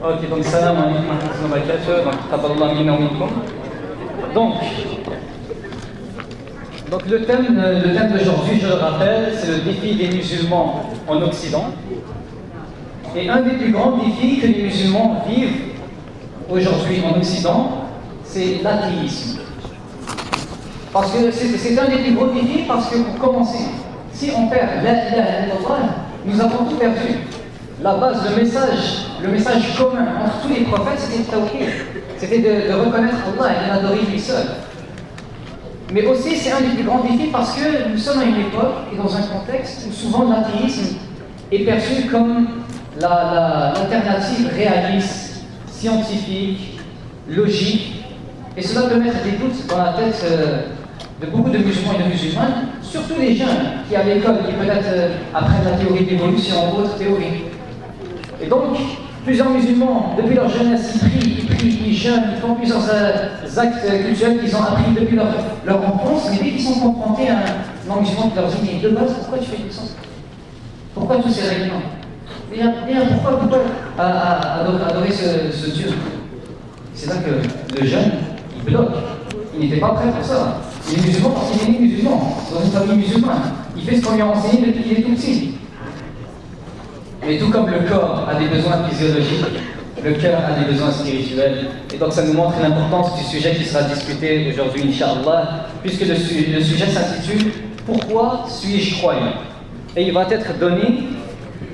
Ok, donc salam alaikum wa rahmatullahi wa barakatuh. Donc, taqabbalallahu minna wa minkum. Donc le thème d'aujourd'hui, je le rappelle, c'est le défi des musulmans en Occident. Et un des plus grands défis que les musulmans vivent aujourd'hui en Occident, c'est l'athéisme. Parce que c'est un des plus gros défis, parce que pour commencer, si on perd la ilaha illallah, nous avons tout perdu. La base, le message commun entre tous les prophètes, c'était le tawhid. C'était de reconnaître Allah et de l'adorer lui seul. Mais aussi, c'est un des plus grands défis parce que nous sommes à une époque et dans un contexte où souvent l'athéisme est perçu comme l'alternative réaliste, scientifique, logique. Et cela peut mettre des doutes dans la tête de beaucoup de musulmans et de musulmanes, surtout les jeunes qui à l'école, qui peut-être apprennent la théorie de l'évolution ou autre théorie. Et donc, plusieurs musulmans, depuis leur jeunesse, ils prient, ils jeûnent, ils font plusieurs actes culturels qu'ils ont appris depuis leur enfance, mais dès qu'ils sont confrontés à un musulman qui leur dit, mais de base, pourquoi tu fais tout ça? Pourquoi tous ces règlements? Pourquoi adorer ce Dieu? C'est là que le jeune, il bloque. Il n'était pas prêt pour ça. Il est musulman parce qu'il est né musulman, dans une famille musulmane. Il fait ce qu'on lui a enseigné depuis qu'il est tout petit. Mais tout comme le corps a des besoins physiologiques, le cœur a des besoins spirituels. Et donc ça nous montre l'importance du sujet qui sera discuté aujourd'hui, Inch'Allah, puisque le sujet s'intitule « Pourquoi suis-je croyant ?» Et il va être donné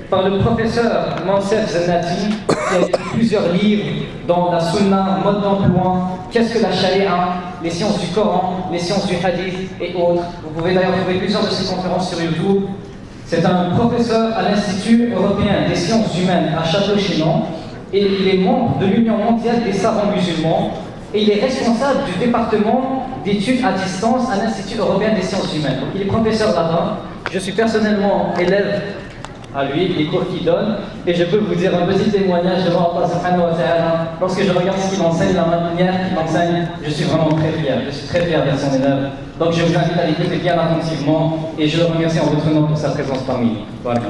par le professeur Mansef Zennati, qui a écrit plusieurs livres dans la sunna, mode d'emploi, qu'est-ce que la charia, les sciences du Coran, les sciences du hadith et autres. Vous pouvez d'ailleurs trouver plusieurs de ses conférences sur YouTube. C'est un professeur à l'Institut européen des sciences humaines à Château-Chinon et il est membre de l'Union mondiale des savants musulmans et il est responsable du département d'études à distance à l'Institut européen des sciences humaines. Donc il est professeur là-bas. Je suis personnellement élève à lui, les cours qu'il donne, et je peux vous dire un petit témoignage devant Allah subhanahu wa ta'ala. Lorsque je regarde ce qu'il enseigne, la manière qu'il enseigne, je suis vraiment très fier. Je suis très fier d'être son élève. Donc je vous invite à l'écouter bien attentivement, et je le remercie en votre nom pour sa présence parmi nous. Voilà.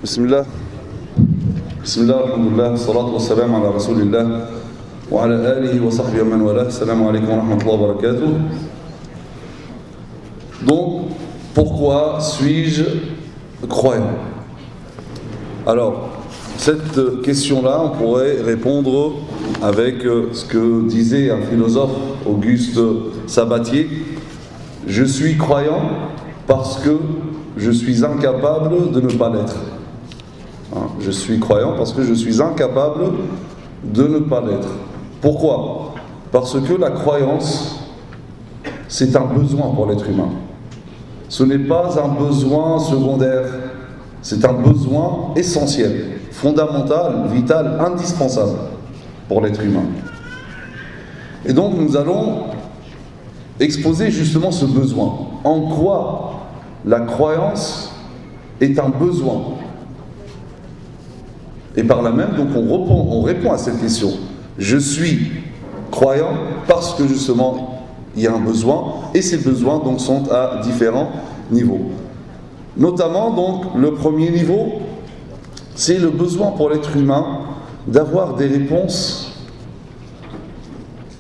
Bismillah. Bismillah, alhamdulillah, salatu wa salam ala rasulillah. وعلى آله وصحبه ومن والاه. Assalamu alaikum wa rahmatullahi wa barakatuh. Donc, pourquoi suis-je croyant? Alors, cette question-là, on pourrait répondre avec ce que disait un philosophe, Auguste Sabatier. Je suis croyant parce que je suis incapable de ne pas l'être. Je suis croyant parce que je suis incapable de ne pas l'être. Pourquoi? Parce que la croyance, c'est un besoin pour l'être humain. Ce n'est pas un besoin secondaire, c'est un besoin essentiel, fondamental, vital, indispensable pour l'être humain. Et donc nous allons exposer justement ce besoin. En quoi la croyance est un besoin? Et par là même, donc on répond à cette question. Je suis croyant parce que justement il y a un besoin, et ces besoins donc sont à différents niveaux. Notamment donc le premier niveau, c'est le besoin pour l'être humain d'avoir des réponses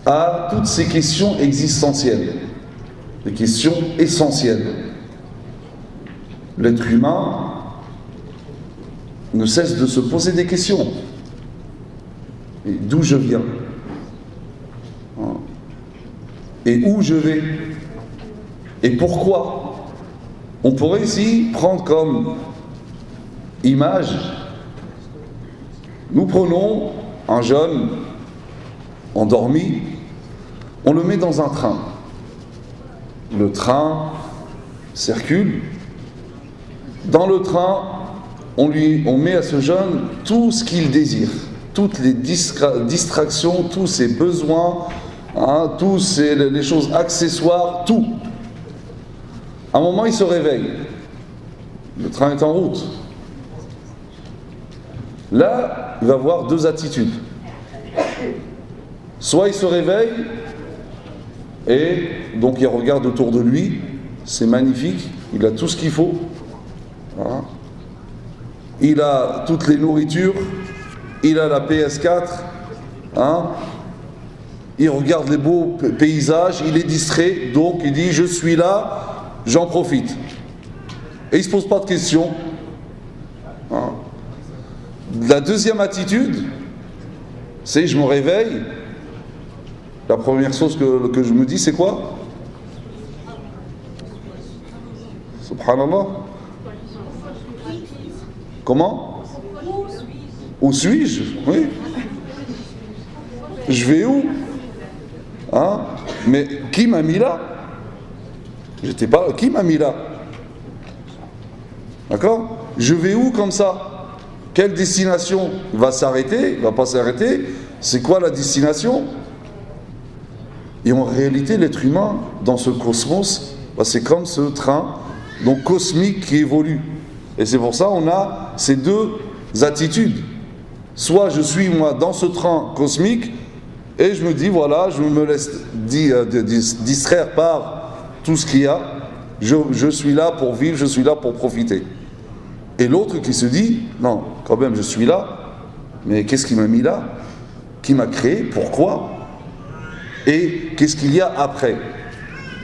à toutes ces questions existentielles, des questions essentielles. L'être humain ne cesse de se poser des questions. Et d'où je viens? Et où je vais? Et pourquoi? On pourrait ici prendre comme image, nous prenons un jeune endormi, on le met dans un train. Le train circule. Dans le train, on met à ce jeune tout ce qu'il désire, toutes les distractions, tous ses besoins, tous les choses accessoires, tout. À un moment, il se réveille. Le train est en route. Là, il va avoir deux attitudes. Soit il se réveille Et donc il regarde autour de lui, c'est magnifique, il a tout ce qu'il faut. Voilà. Il a toutes les nourritures, il a la PS4, hein. Il regarde les beaux paysages, il est distrait, donc il dit je suis là, j'en profite. Et il ne se pose pas de questions. Hein. La deuxième attitude, c'est je me réveille, la première chose que je me dis c'est quoi? Subhanallah. Comment? Où suis-je? Oui. Je vais où? Hein? Mais qui m'a mis là? J'étais pas. Qui m'a mis là? D'accord? Je vais où comme ça? Quelle destination? Va s'arrêter? Va pas s'arrêter? C'est quoi la destination? Et en réalité, l'être humain, dans ce cosmos, c'est comme ce train donc cosmique qui évolue. Et c'est pour ça qu'on a ces deux attitudes. Soit je suis moi dans ce train cosmique et je me dis voilà, je me laisse distraire par tout ce qu'il y a. Je suis là pour vivre, je suis là pour profiter. Et l'autre qui se dit non, quand même je suis là, mais qu'est-ce qui m'a mis là? Qui m'a créé? Pourquoi? Et qu'est-ce qu'il y a après?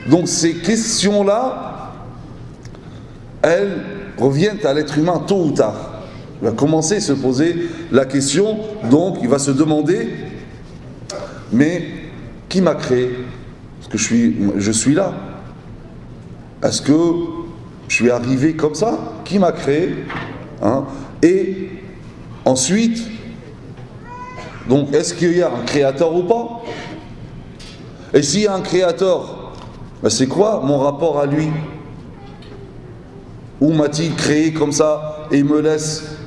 Donc ces questions-là, elles reviennent à l'être humain tôt ou tard. Il va commencer à se poser la question, donc il va se demander, mais qui m'a créé? Est-ce que je suis là? Est-ce que je suis arrivé comme ça? Qui m'a créé? Hein? Et ensuite, donc est-ce qu'il y a un créateur ou pas? Et s'il y a un créateur, ben c'est quoi mon rapport à lui? Ou m'a-t-il créé comme ça et il me laisse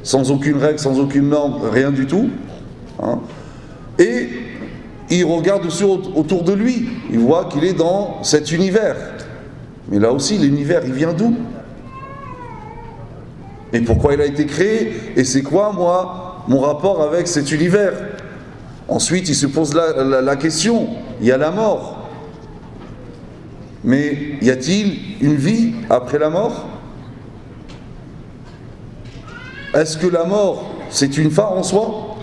sans aucune règle, sans aucune norme, rien du tout, hein? Et il regarde aussi autour de lui, il voit qu'il est dans cet univers. Mais là aussi, l'univers, il vient d'où? Et pourquoi il a été créé? Et c'est quoi, moi, mon rapport avec cet univers? Ensuite, il se pose la question, il y a la mort. Mais y a-t-il une vie après la mort? Est-ce que la mort, c'est une fin en soi?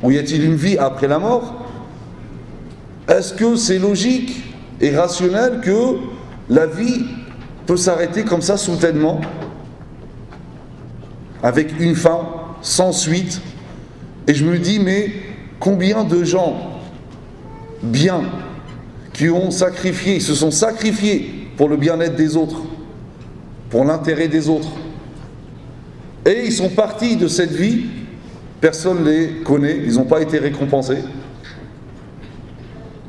Ou y a-t-il une vie après la mort? Est-ce que c'est logique et rationnel que la vie peut s'arrêter comme ça soudainement, avec une fin, sans suite? Et je me dis, mais combien de gens bien qui ont sacrifié, se sont sacrifiés pour le bien-être des autres, pour l'intérêt des autres, et ils sont partis de cette vie, personne ne les connaît, ils n'ont pas été récompensés,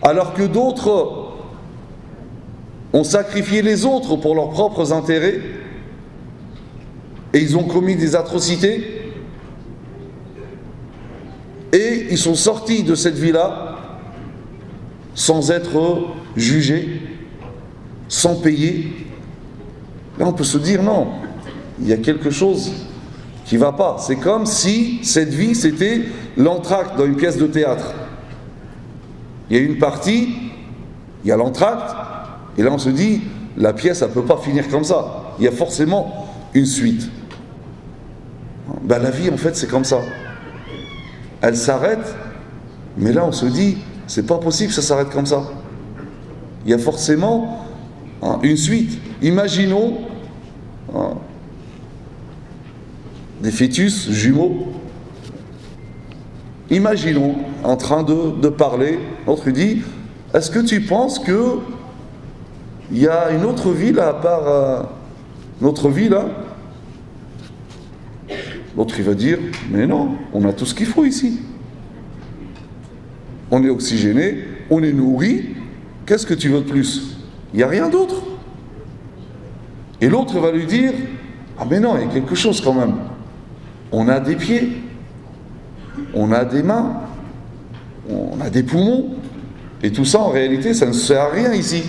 alors que d'autres ont sacrifié les autres pour leurs propres intérêts, et ils ont commis des atrocités, et ils sont sortis de cette vie-là sans être jugés, sans payer. Là on peut se dire non, il y a quelque chose qui ne va pas. C'est comme si cette vie c'était l'entracte dans une pièce de théâtre. Il y a une partie, il y a l'entracte, et là on se dit la pièce elle ne peut pas finir comme ça, il y a forcément une suite. Ben, la vie en fait c'est comme ça, elle s'arrête, mais là on se dit c'est pas possible que ça s'arrête comme ça, il y a forcément une suite. Imaginons des fœtus jumeaux, imaginons en train de parler, l'autre dit est-ce que tu penses que il y a une autre vie là à part notre vie là? L'autre il va dire mais non, on a tout ce qu'il faut ici, on est oxygéné, on est nourri, qu'est-ce que tu veux de plus? Il n'y a rien d'autre. Et l'autre va lui dire ah mais non, il y a quelque chose quand même, on a des pieds, on a des mains, on a des poumons, et tout ça en réalité ça ne sert à rien ici,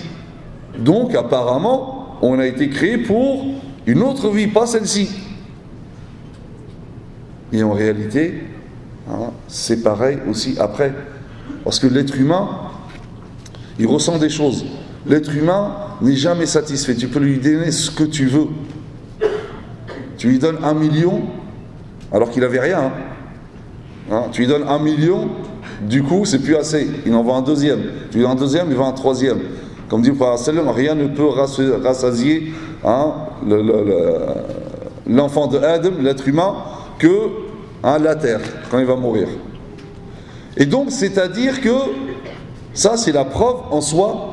donc apparemment on a été créé pour une autre vie, pas celle-ci. Et en réalité c'est pareil aussi après, parce que l'être humain il ressent des choses. L'être humain n'est jamais satisfait. Tu peux lui donner ce que tu veux. Tu lui donnes 1 million, alors qu'il n'avait rien. Tu lui donnes 1 million, du coup, c'est plus assez. Il en veut un deuxième. Tu lui donnes un deuxième, il veut un troisième. Comme dit le prophète, rien ne peut rassasier l'enfant de Adam, l'être humain, que la terre, quand il va mourir. Et donc, c'est-à-dire que ça, c'est la preuve en soi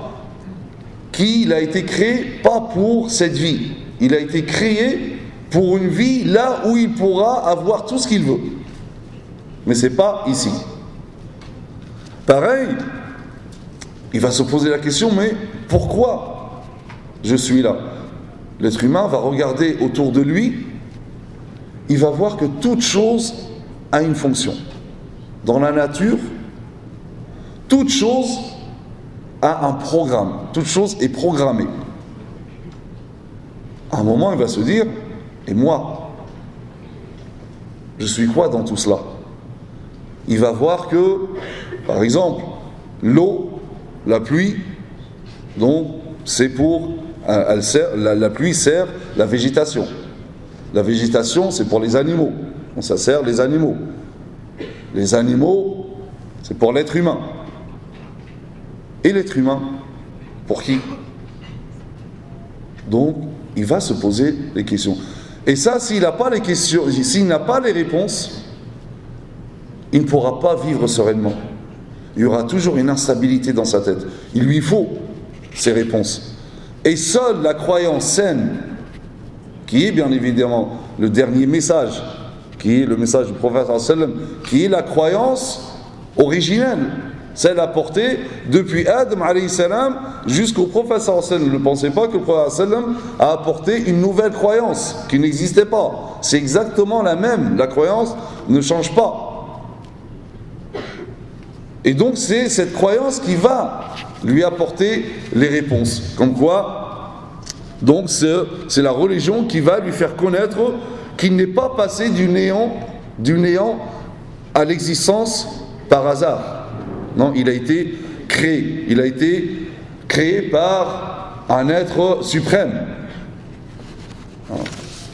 qu'il a été créé pas pour cette vie. Il a été créé pour une vie là où il pourra avoir tout ce qu'il veut. Mais c'est pas ici. Pareil, il va se poser la question, mais pourquoi je suis là? L'être humain va regarder autour de lui, il va voir que toute chose a une fonction. Dans la nature, toute chose a un programme, toute chose est programmée. À un moment, il va se dire, et moi, je suis quoi dans tout cela? Il va voir que, par exemple, l'eau, la pluie, donc c'est pour, la pluie sert la végétation. La végétation, c'est pour les animaux. Donc ça sert les animaux. Les animaux, c'est pour l'être humain. Et l'être humain, pour qui? Donc, il va se poser les questions. Et ça, s'il n'a pas les questions, s'il n'a pas les réponses, il ne pourra pas vivre sereinement. Il y aura toujours une instabilité dans sa tête. Il lui faut ces réponses. Et seule la croyance saine, qui est bien évidemment le dernier message, qui est le message du prophète, qui est la croyance originelle, celle apportée depuis Adam jusqu'au prophète. Ne pensez pas que le prophète a apporté une nouvelle croyance qui n'existait pas. C'est exactement la même. La croyance ne change pas. Et donc c'est cette croyance qui va lui apporter les réponses. Comme quoi, donc c'est la religion qui va lui faire connaître qu'il n'est pas passé du néant à l'existence par hasard. Non, il a été créé. Il a été créé par un être suprême.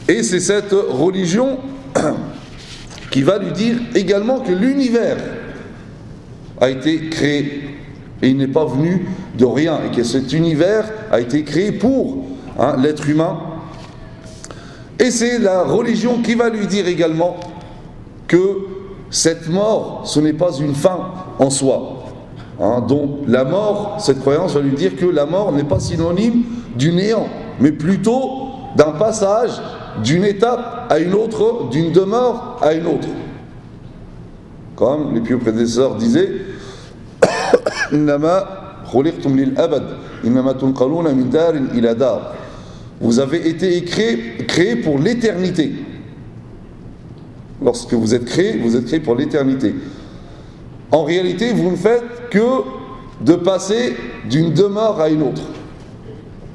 Et c'est cette religion qui va lui dire également que l'univers a été créé. Et il n'est pas venu de rien. Et que cet univers a été créé pour l'être humain. Et c'est la religion qui va lui dire également que cette mort, ce n'est pas une fin en soi. Donc la mort, cette croyance va lui dire que la mort n'est pas synonyme du néant, mais plutôt d'un passage d'une étape à une autre, d'une demeure à une autre. Comme les pieux prédécesseurs disaient, vous avez été créé pour l'éternité. Lorsque vous êtes créé pour l'éternité. En réalité, vous ne faites que de passer d'une demeure à une autre.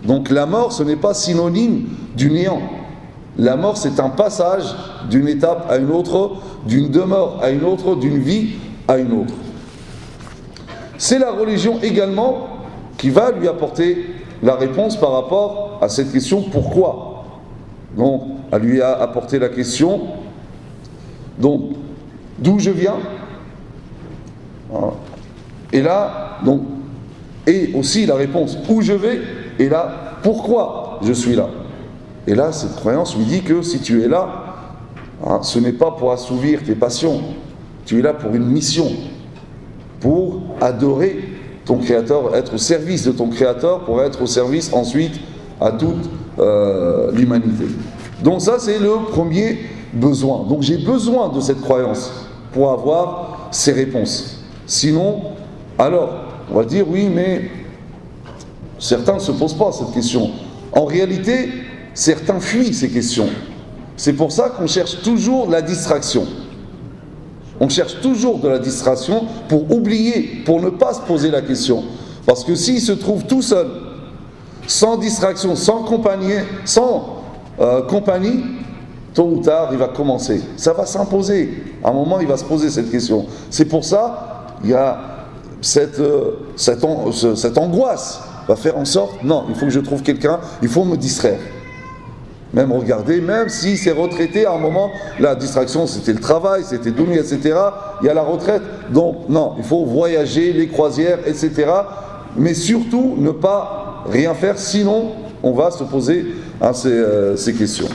Donc la mort, ce n'est pas synonyme du néant. La mort, c'est un passage d'une étape à une autre, d'une demeure à une autre, d'une vie à une autre. C'est la religion également qui va lui apporter la réponse par rapport à cette question « Pourquoi ?» Donc, elle lui a apporté la question donc, d'où je viens. Et là, donc, et aussi la réponse où je vais, et là, pourquoi je suis là. Et là, cette croyance lui dit que si tu es là, ce n'est pas pour assouvir tes passions, tu es là pour une mission, pour adorer ton Créateur, être au service de ton Créateur, pour être au service ensuite à toute l'humanité. Donc ça, c'est le premier besoin. Donc j'ai besoin de cette croyance pour avoir ces réponses. Sinon, alors, on va dire oui, mais certains ne se posent pas cette question. En réalité, certains fuient ces questions. C'est pour ça qu'on cherche toujours la distraction. On cherche toujours de la distraction pour oublier, pour ne pas se poser la question. Parce que s'il se trouve tout seul, sans distraction, sans compagnie, tôt ou tard, il va commencer. Ça va s'imposer. À un moment, il va se poser cette question. C'est pour ça, cette angoisse va faire en sorte, non, il faut que je trouve quelqu'un, il faut me distraire. Même regarder, même si c'est retraité, à un moment, la distraction c'était le travail, c'était Doumi, etc. Il y a la retraite, donc non, il faut voyager, les croisières, etc. Mais surtout ne pas rien faire, sinon on va se poser ces questions.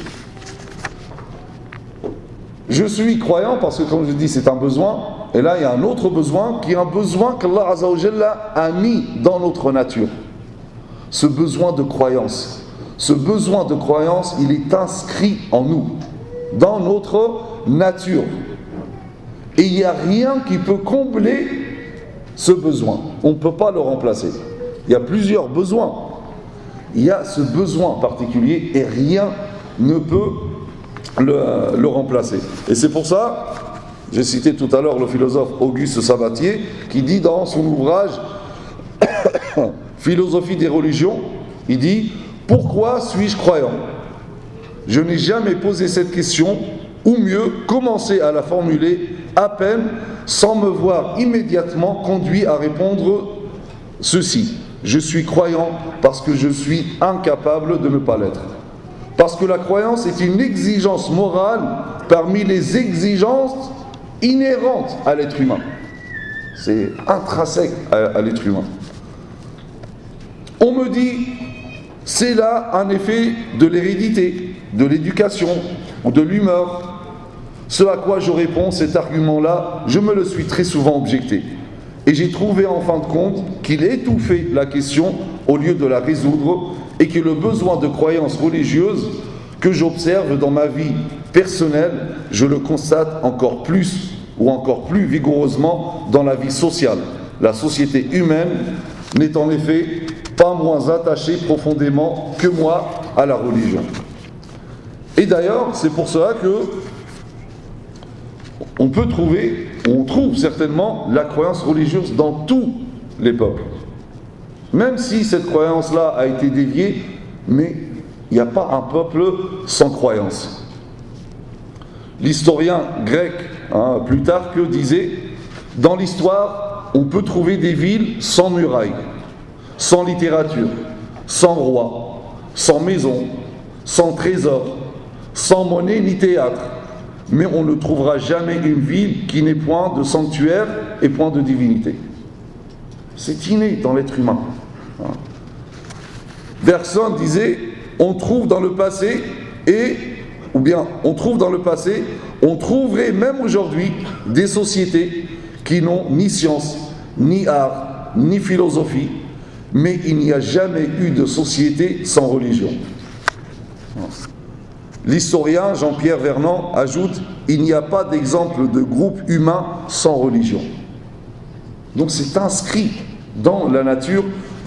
Je suis croyant parce que, comme je dis, c'est un besoin, et là il y a un autre besoin qui est un besoin qu'Allah Azza wa Jalla a mis dans notre nature. Ce besoin de croyance. Ce besoin de croyance, il est inscrit en nous, dans notre nature. Et il n'y a rien qui peut combler ce besoin. On ne peut pas le remplacer. Il y a plusieurs besoins. Il y a ce besoin particulier et rien ne peut le remplacer. Et c'est pour ça, j'ai cité tout à l'heure le philosophe Auguste Sabatier, qui dit dans son ouvrage Philosophie des religions, il dit: pourquoi suis-je croyant? Je n'ai jamais posé cette question, ou mieux, commencé à la formuler à peine, sans me voir immédiatement conduit à répondre ceci: je suis croyant parce que je suis incapable de ne pas l'être. Parce que la croyance est une exigence morale parmi les exigences inhérentes à l'être humain. C'est intrinsèque à l'être humain. On me dit, c'est là un effet de l'hérédité, de l'éducation ou de l'humeur. Ce à quoi je réponds, cet argument-là, je me le suis très souvent objecté. Et j'ai trouvé en fin de compte qu'il étouffait la question au lieu de la résoudre, et que le besoin de croyance religieuse que j'observe dans ma vie personnelle, je le constate encore plus ou encore plus vigoureusement dans la vie sociale. La société humaine n'est en effet pas moins attachée profondément que moi à la religion. Et d'ailleurs, c'est pour cela que on trouve certainement la croyance religieuse dans tous les peuples. Même si cette croyance-là a été déviée, mais il n'y a pas un peuple sans croyance. L'historien grec, Plutarque, disait: dans l'histoire, on peut trouver des villes sans murailles, sans littérature, sans roi, sans maison, sans trésor, sans monnaie ni théâtre. Mais on ne trouvera jamais une ville qui n'ait point de sanctuaire et point de divinité. C'est inné dans l'être humain. Bergson disait: on trouve dans le passé, on trouverait même aujourd'hui des sociétés qui n'ont ni science, ni art, ni philosophie, mais il n'y a jamais eu de société sans religion. L'historien Jean-Pierre Vernant ajoute: il n'y a pas d'exemple de groupe humain sans religion. Donc c'est inscrit dans la nature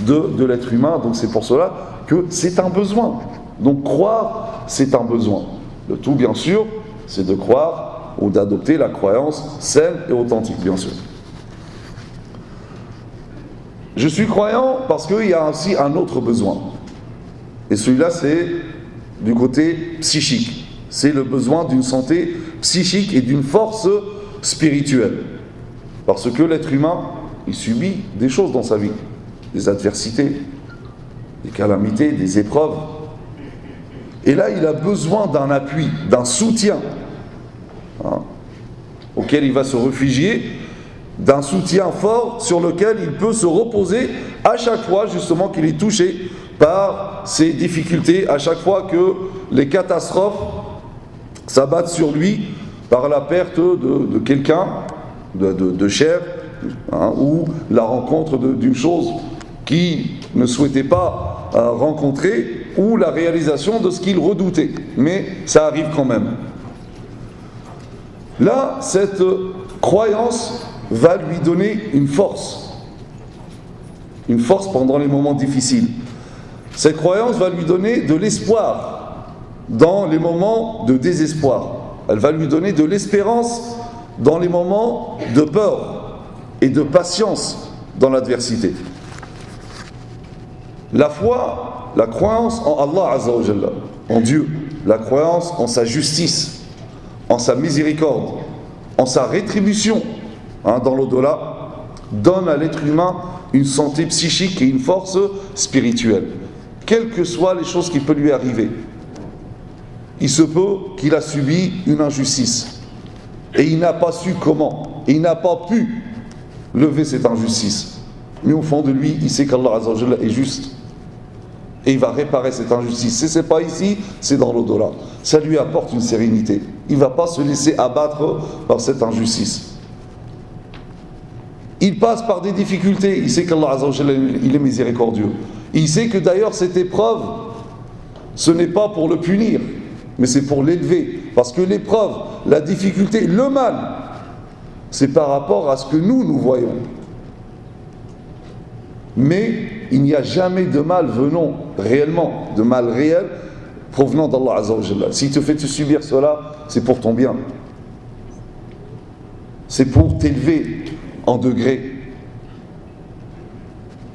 de l'être humain, donc c'est pour cela que c'est un besoin. Donc croire, c'est un besoin. Le tout, bien sûr, c'est de croire ou d'adopter la croyance saine et authentique, bien sûr. Je suis croyant parce qu'il y a aussi un autre besoin. Et celui-là, c'est du côté psychique. C'est le besoin d'une santé psychique et d'une force spirituelle. Parce que l'être humain, il subit des choses dans sa vie. Des adversités, des calamités, des épreuves. Et là, il a besoin d'un appui, d'un soutien, auquel il va se réfugier, d'un soutien fort sur lequel il peut se reposer à chaque fois justement qu'il est touché par ces difficultés, à chaque fois que les catastrophes s'abattent sur lui par la perte de quelqu'un, de cher, ou la rencontre d'une chose qu'il ne souhaitait pas rencontrer, ou la réalisation de ce qu'il redoutait. Mais ça arrive quand même. Là, cette croyance va lui donner une force pendant les moments difficiles. Cette croyance va lui donner de l'espoir dans les moments de désespoir. Elle va lui donner de l'espérance dans les moments de peur et de patience dans l'adversité. La foi, la croyance en Allah Azza wa Jalla, en Dieu, la croyance en sa justice, en sa miséricorde, en sa rétribution dans l'au-delà, donne à l'être humain une santé psychique et une force spirituelle. Quelles que soient les choses qui peuvent lui arriver. Il se peut qu'il a subi une injustice. Et il n'a pas su comment. Et il n'a pas pu lever cette injustice. Mais au fond de lui, il sait qu'Allah Azza wa Jalla est juste. Et il va réparer cette injustice. Si ce n'est pas ici, c'est dans l'au-delà. Ça lui apporte une sérénité. Il ne va pas se laisser abattre par cette injustice. Il passe par des difficultés. Il sait qu'Allah Azza wa Jalla, il est miséricordieux. Il sait que d'ailleurs cette épreuve, ce n'est pas pour le punir, mais c'est pour l'élever. Parce que l'épreuve, la difficulté, le mal, c'est par rapport à ce que nous voyons. Mais il n'y a jamais de mal venant réellement, de mal réel, provenant d'Allah Azza wa Jalla. S'il te fait te subir cela, c'est pour ton bien. C'est pour t'élever en degré.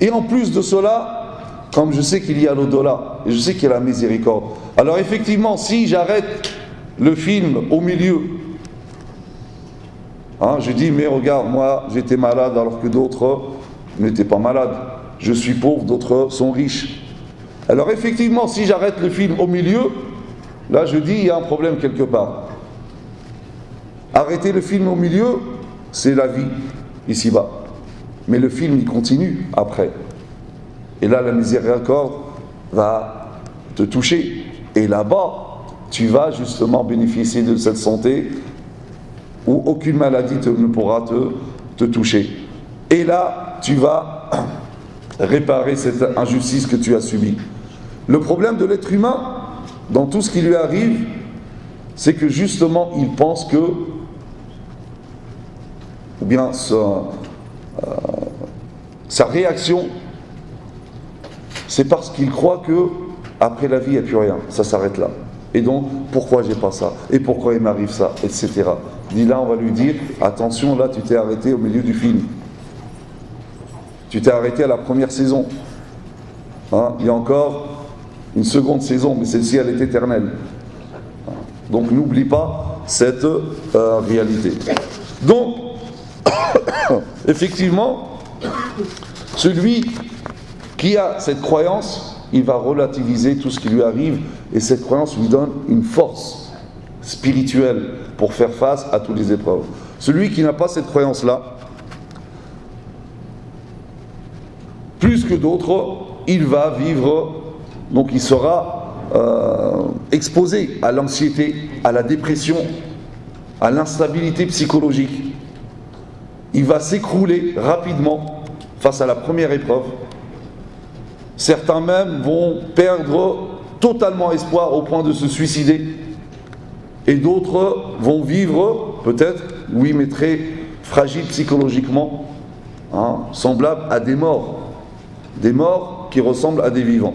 Et en plus de cela, comme je sais qu'il y a l'au-delà, et je sais qu'il y a la miséricorde. Alors effectivement, si j'arrête le film au milieu, je dis, mais regarde, moi j'étais malade alors que d'autres n'étaient pas malades. Je suis pauvre, d'autres sont riches. Alors effectivement, si j'arrête le film au milieu, là je dis, il y a un problème quelque part. Arrêter le film au milieu, c'est la vie, ici-bas. Mais le film, il continue après. Et là, la miséricorde va te toucher. Et là-bas, tu vas justement bénéficier de cette santé où aucune maladie ne pourra te toucher. Et là, tu vas réparer cette injustice que tu as subie. Le problème de l'être humain, dans tout ce qui lui arrive, c'est que justement, il pense que, ou bien sa réaction, c'est parce qu'il croit que après la vie, il n'y a plus rien, ça s'arrête là. Et donc, pourquoi j'ai pas ça? Et pourquoi il m'arrive ça? Etc. Dit là, on va lui dire, attention, là, tu t'es arrêté au milieu du film. Tu t'es arrêté à la première saison. Il y a encore une seconde saison, mais celle-ci, elle est éternelle. Donc, n'oublie pas cette réalité. Donc, effectivement, celui qui a cette croyance, il va relativiser tout ce qui lui arrive, et cette croyance lui donne une force spirituelle pour faire face à toutes les épreuves. Celui qui n'a pas cette croyance-là, plus que d'autres, il va vivre, donc il sera exposé à l'anxiété, à la dépression, à l'instabilité psychologique. Il va s'écrouler rapidement face à la première épreuve. Certains même vont perdre totalement espoir au point de se suicider. Et d'autres vont vivre, peut-être, oui, mais très fragiles psychologiquement, semblables à des morts. Des morts qui ressemblent à des vivants.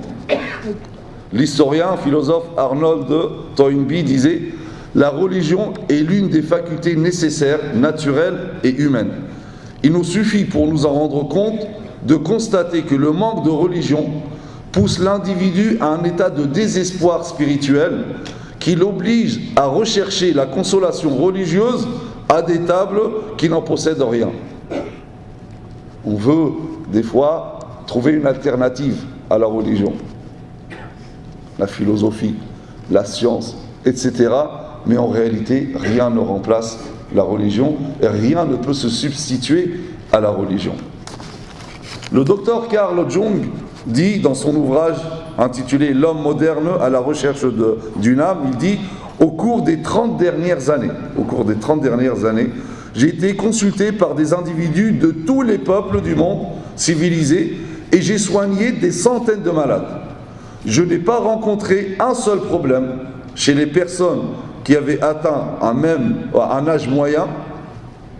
L'historien, philosophe Arnold Toynbee disait « La religion est l'une des facultés nécessaires, naturelles et humaines. Il nous suffit pour nous en rendre compte de constater que le manque de religion pousse l'individu à un état de désespoir spirituel qui l'oblige à rechercher la consolation religieuse à des tables qui n'en possèdent rien. » On veut, des fois, trouver une alternative à la religion, la philosophie, la science, etc. Mais en réalité, rien ne remplace la religion et rien ne peut se substituer à la religion. Le docteur Carl Jung dit dans son ouvrage intitulé « L'homme moderne à la recherche d'une âme », il dit « Au cours des 30 dernières années, j'ai été consulté par des individus de tous les peuples du monde civilisé et j'ai soigné des centaines de malades. Je n'ai pas rencontré un seul problème chez les personnes qui avaient atteint un âge moyen,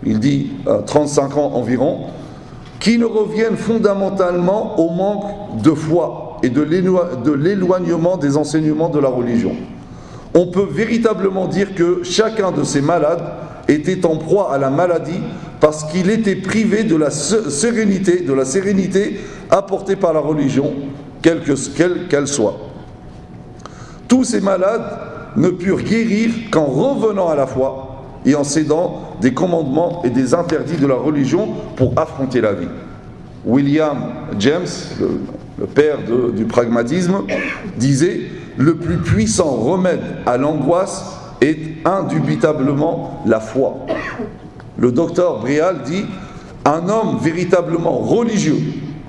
il dit 35 ans environ, qui ne reviennent fondamentalement au manque de foi et de l'éloignement des enseignements de la religion. On peut véritablement dire que chacun de ces malades était en proie à la maladie parce qu'il était privé de la sérénité apportée par la religion, quelle qu'elle soit. Tous ces malades ne purent guérir qu'en revenant à la foi et en cédant des commandements et des interdits de la religion pour affronter la vie. William James, le père du pragmatisme, disait « Le plus puissant remède à l'angoisse est indubitablement la foi ». Le docteur Brial dit « Un homme véritablement religieux,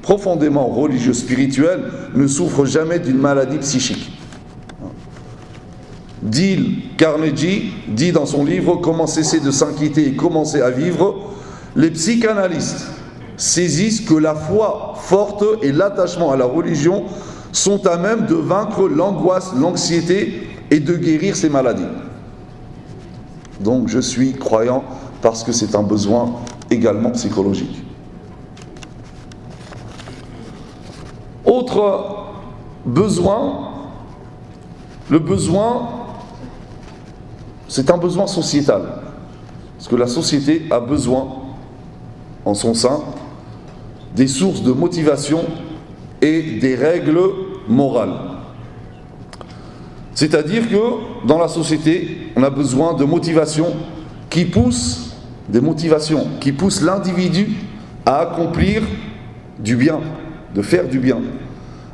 profondément religieux, spirituel, ne souffre jamais d'une maladie psychique ». Dale Carnegie dit dans son livre « Comment cesser de s'inquiéter et commencer à vivre ?» Les psychanalystes saisissent que la foi forte et l'attachement à la religion sont à même de vaincre l'angoisse, l'anxiété et de guérir ces maladies. Donc je suis croyant parce que c'est un besoin également psychologique. Autre besoin, le besoin, c'est un besoin sociétal. Parce que la société a besoin, en son sein, des sources de motivation et des règles morales. C'est-à-dire que dans la société, on a besoin de motivations qui poussent, des motivations qui poussent l'individu à accomplir du bien, de faire du bien,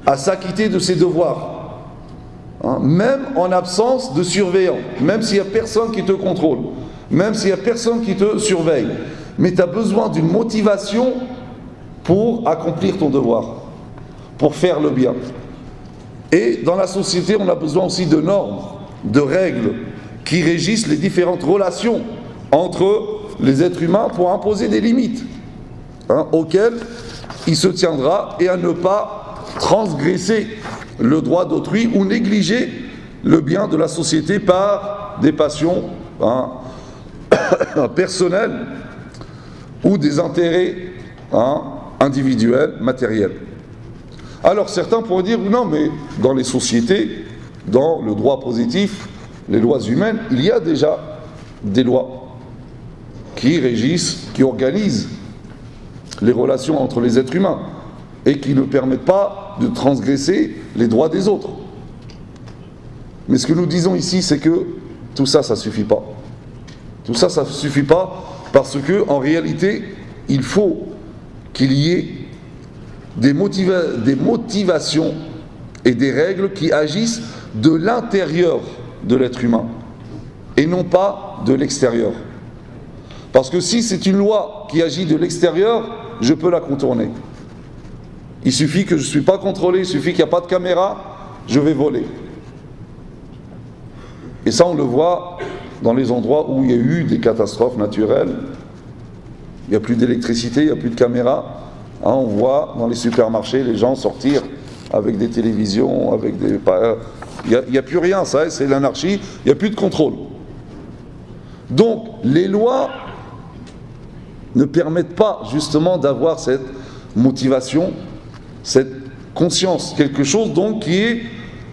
à s'acquitter de ses devoirs, même en absence de surveillant, même s'il n'y a personne qui te contrôle, même s'il n'y a personne qui te surveille. Mais tu as besoin d'une motivation pour accomplir ton devoir, pour faire le bien. Et dans la société, on a besoin aussi de normes, de règles qui régissent les différentes relations entre les êtres humains pour imposer des limites auxquelles il se tiendra et à ne pas transgresser le droit d'autrui ou négliger le bien de la société par des passions personnelles ou des intérêts individuels, matériels. Alors certains pourraient dire, non mais dans les sociétés, dans le droit positif, les lois humaines, il y a déjà des lois qui régissent, qui organisent les relations entre les êtres humains et qui ne permettent pas de transgresser les droits des autres. Mais ce que nous disons ici, c'est que tout ça, ça ne suffit pas. Tout ça, ça ne suffit pas parce que en réalité, il faut qu'il y ait des motivations et des règles qui agissent de l'intérieur de l'être humain et non pas de l'extérieur. Parce que si c'est une loi qui agit de l'extérieur, je peux la contourner. Il suffit que je ne suis pas contrôlé, il suffit qu'il n'y a pas de caméra, je vais voler. Et ça, on le voit dans les endroits où il y a eu des catastrophes naturelles. Il n'y a plus d'électricité, il n'y a plus de caméra. On voit dans les supermarchés les gens sortir avec des télévisions, avec des... Il n'y a plus rien, ça, c'est l'anarchie, il n'y a plus de contrôle. Donc, les lois ne permettent pas justement d'avoir cette motivation, cette conscience, quelque chose donc qui est,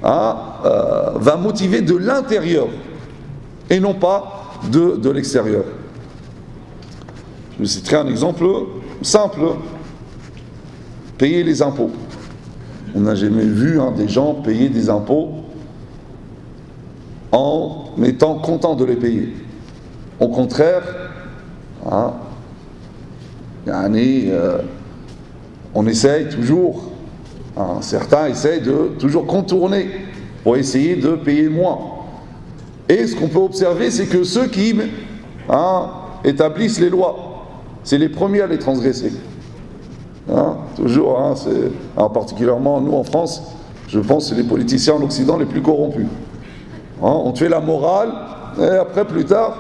va motiver de l'intérieur et non pas de l'extérieur. Je vous citerai un exemple simple. Payer les impôts. On n'a jamais vu des gens payer des impôts en étant contents de les payer. Au contraire, on essaye toujours, certains essayent de toujours contourner pour essayer de payer moins. Et ce qu'on peut observer, c'est que ceux qui établissent les lois, c'est les premiers à les transgresser. Toujours, particulièrement nous en France, je pense que c'est les politiciens en Occident les plus corrompus. On te fait la morale, et après plus tard,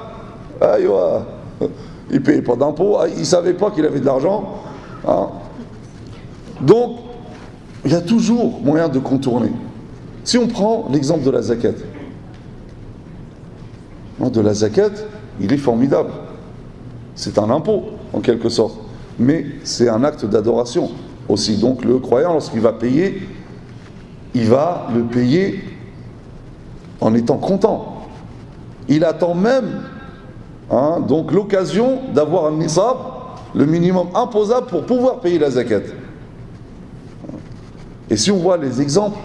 il ne payait pas d'impôts, il ne savait pas qu'il avait de l'argent. Donc, il y a toujours moyen de contourner. Si on prend l'exemple de la zakat, il est formidable. C'est un impôt, en quelque sorte. Mais c'est un acte d'adoration aussi. Donc le croyant, lorsqu'il va payer, il va le payer en étant content. Il attend même donc l'occasion d'avoir un nisab, le minimum imposable pour pouvoir payer la zakat. Et si on voit les exemples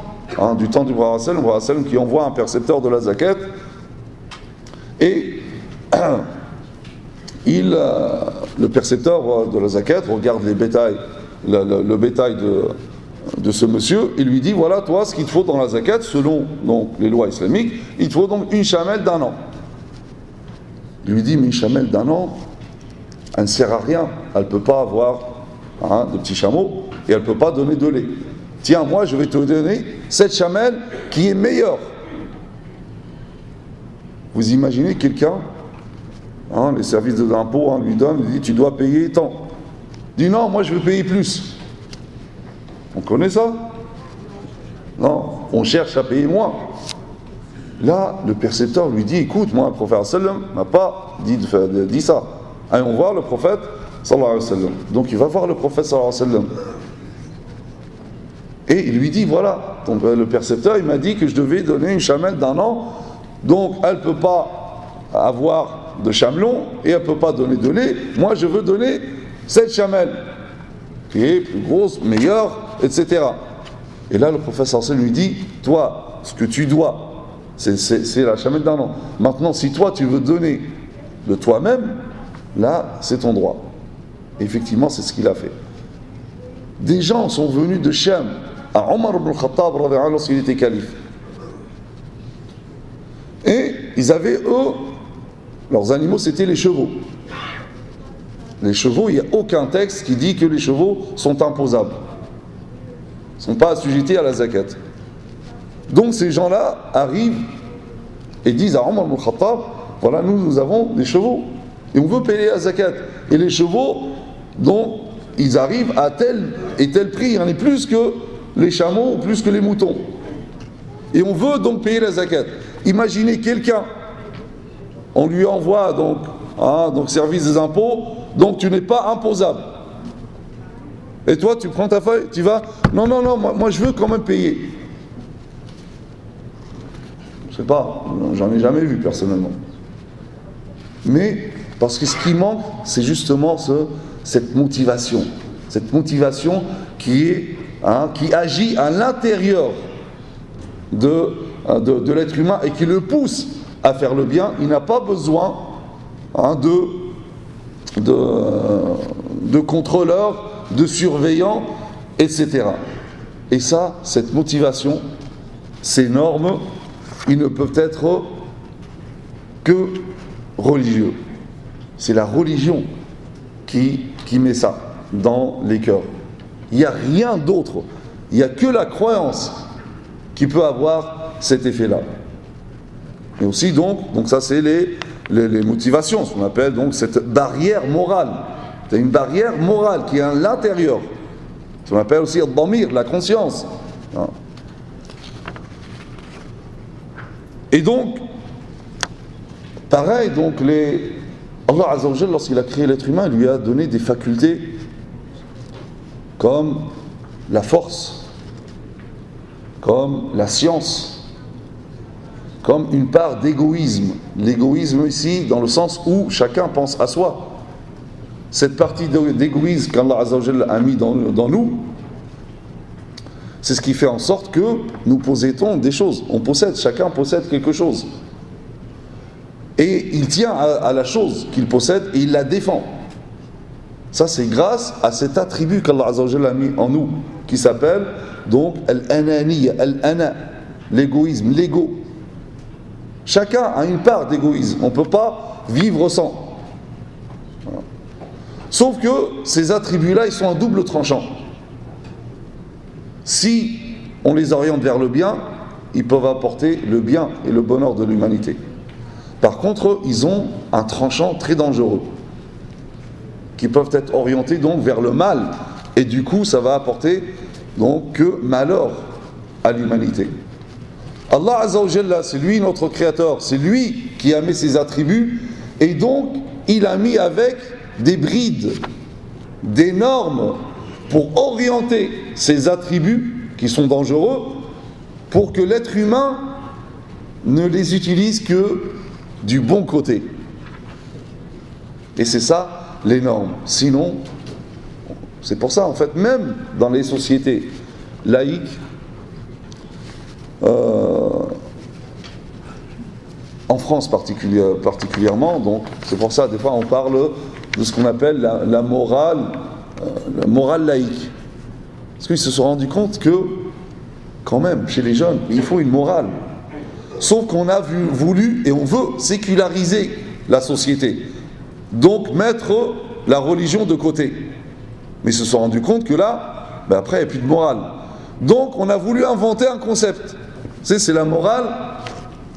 du temps du Prophète sallam qui envoie un percepteur de la zakat, et le percepteur de la zakat regarde le bétail de ce monsieur et lui dit, voilà, toi, ce qu'il te faut dans la zakat, selon donc, les lois islamiques, il te faut donc une chamelle d'1 an. Il lui dit, mais une chamelle d'1 an, elle ne sert à rien, elle ne peut pas avoir de petits chameaux et elle ne peut pas donner de lait. Tiens, moi, je vais te donner cette chamelle qui est meilleure. Vous imaginez quelqu'un, les services de l'impôt lui donnent, il dit, tu dois payer tant. Il dit, non, moi, je veux payer plus. On connaît ça? Non, on cherche à payer moins. Là, le percepteur lui dit, écoute, moi, le prophète sallam m'a pas dit ça. Allez, on voit le prophète sallallahu alayhi wa sallam. Donc il va voir le prophète sallallahu alayhi wa sallam. Et il lui dit, voilà, donc, le percepteur, il m'a dit que je devais donner une chamelle d'1 an, donc elle ne peut pas avoir de chamelon et elle ne peut pas donner de lait. Moi, je veux donner cette chamelle, qui est plus grosse, meilleure, etc. Et là, le prophète sallallahu alayhi wa sallam lui dit, toi, ce que tu dois, c'est la chamelle d'1 an. Maintenant, si toi, tu veux donner de toi-même, là, c'est ton droit. Et effectivement, c'est ce qu'il a fait. Des gens sont venus de Sham à Omar ibn Khattab lorsqu'il était calife. Et ils avaient, eux, leurs animaux, c'était les chevaux. Les chevaux, il n'y a aucun texte qui dit que les chevaux sont imposables. Ils ne sont pas assujettis à la zakat. Donc ces gens-là arrivent et disent à Omar ibn Khattab, voilà, nous avons des chevaux et on veut payer la zakat. Et les chevaux, donc, ils arrivent à tel et tel prix, il y en a plus que les chameaux, plus que les moutons. Et on veut donc payer la zakat. Imaginez quelqu'un, on lui envoie donc service des impôts, donc tu n'es pas imposable. Et toi, tu prends ta feuille, tu vas, non, moi je veux quand même payer. Je sais pas, j'en ai jamais vu personnellement. Mais, parce que ce qui manque, c'est justement cette motivation qui agit à l'intérieur de l'être humain et qui le pousse à faire le bien. Il n'a pas besoin de contrôleurs, de surveillants, etc. Et ça, cette motivation, ces normes, ils ne peuvent être que religieux. C'est la religion qui met ça dans les cœurs. Il n'y a rien d'autre. Il n'y a que la croyance qui peut avoir cet effet-là. Et aussi donc ça c'est les motivations, ce qu'on appelle donc cette barrière morale. C'est une barrière morale qui est à l'intérieur. Ce qu'on appelle aussi al-damir, la conscience. Et donc, pareil, donc Allah Azza wa Jalla, lorsqu'il a créé l'être humain, il lui a donné des facultés comme la force, comme la science, comme une part d'égoïsme. L'égoïsme ici, dans le sens où chacun pense à soi. Cette partie d'égoïsme qu'Allah Azza wa Jalla a mis dans nous, c'est ce qui fait en sorte que nous possédons des choses. Chacun possède quelque chose. Et il tient à la chose qu'il possède et il la défend. Ça, c'est grâce à cet attribut qu'Allah Azza wa Jalla a mis en nous, qui s'appelle donc al-ananiya, al-ana, l'égoïsme, l'ego. Chacun a une part d'égoïsme. On ne peut pas vivre sans. Voilà. Sauf que ces attributs-là, ils sont à double tranchant. Si on les oriente vers le bien, ils peuvent apporter le bien et le bonheur de l'humanité. Par contre, ils ont un tranchant très dangereux, qui peuvent être orientés donc vers le mal, et du coup, ça va apporter donc que malheur à l'humanité. Allah Azza wa Jalla, c'est lui notre créateur, c'est lui qui a mis ses attributs, et donc il a mis avec des brides, des normes pour orienter ces attributs qui sont dangereux, pour que l'être humain ne les utilise que du bon côté. Et c'est ça les normes. Sinon, c'est pour ça en fait, même dans les sociétés laïques, en France, France particulièrement, donc c'est pour ça, des fois, on parle de ce qu'on appelle la morale laïque. Parce qu'ils se sont rendus compte que, quand même, chez les jeunes, il faut une morale. Sauf qu'on a voulu et on veut séculariser la société. Donc mettre la religion de côté. Mais ils se sont rendus compte que là, après, il n'y a plus de morale. Donc on a voulu inventer un concept. C'est la morale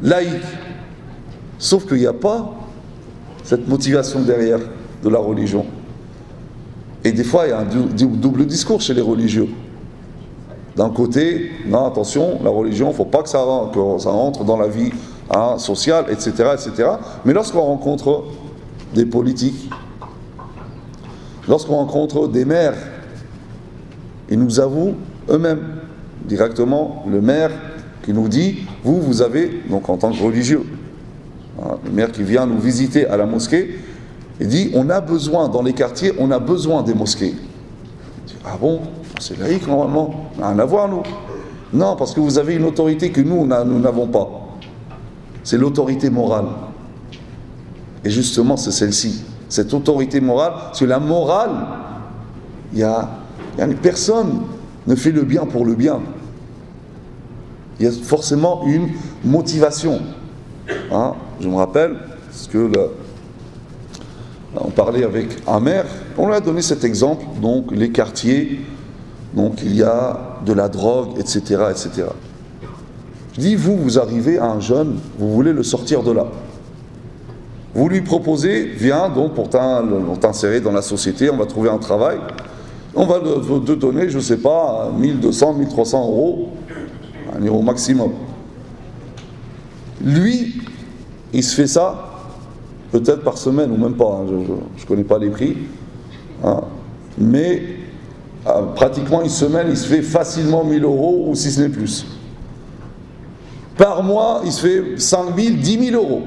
laïque. Sauf qu'il n'y a pas cette motivation derrière de la religion. Et des fois, il y a un double discours chez les religieux. D'un côté, non, attention, la religion, il ne faut pas que ça rentre dans la vie sociale, etc., etc. Mais lorsqu'on rencontre des politiques, lorsqu'on rencontre des maires, ils nous avouent eux-mêmes, directement, le maire qui nous dit, vous avez, donc en tant que religieux, le maire qui vient nous visiter à la mosquée, il dit, on a besoin, dans les quartiers, on a besoin des mosquées. Il dit, ah bon, c'est laïque normalement, on n'a rien à voir nous. Non, parce que vous avez une autorité que nous n'avons pas. C'est l'autorité morale. Et justement, c'est celle-ci. Cette autorité morale, parce que la morale, personne ne fait le bien pour le bien. Il y a forcément une motivation. Je me rappelle, parce que on parlait avec un maire, on lui a donné cet exemple, donc les quartiers, donc il y a de la drogue, etc., etc. Je dis, vous arrivez à un jeune, vous voulez le sortir de là. Vous lui proposez, viens donc pour t'insérer dans la société, on va trouver un travail, on va te donner, je ne sais pas, 1200, 1300 euros, un euro maximum. Lui, il se fait ça, peut-être par semaine ou même pas, je ne connais pas les prix, mais pratiquement une semaine, il se fait facilement 1000 euros ou si ce n'est plus. Par mois, il se fait 5 000, 10 000 euros.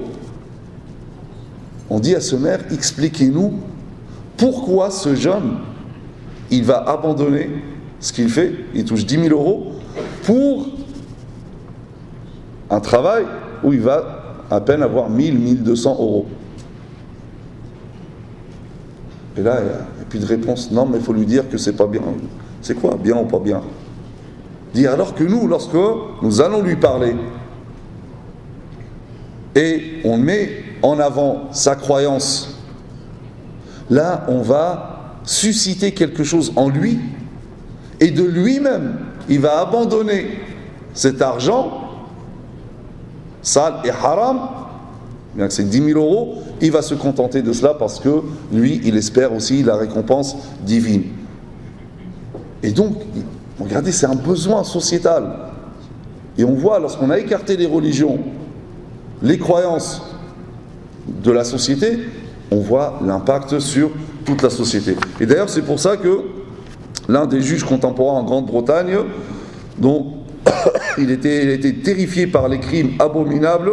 On dit à ce maire, expliquez-nous pourquoi ce jeune, il va abandonner ce qu'il fait, il touche 10 000 euros, pour un travail où il va à peine avoir 1000, 1200 euros. Et là, il n'y a plus de réponse. Non, mais il faut lui dire que c'est pas bien. C'est quoi, bien ou pas bien? Dire alors que nous, lorsque nous allons lui parler, et on met en avant sa croyance, là, on va susciter quelque chose en lui, et de lui-même, il va abandonner cet argent, sale et haram, bien que c'est 10 000 euros, il va se contenter de cela parce que lui, il espère aussi la récompense divine. Et donc, regardez, c'est un besoin sociétal. Et on voit, lorsqu'on a écarté les religions, les croyances de la société, on voit l'impact sur toute la société. Et d'ailleurs, c'est pour ça que l'un des juges contemporains en Grande-Bretagne, dont il était terrifié par les crimes abominables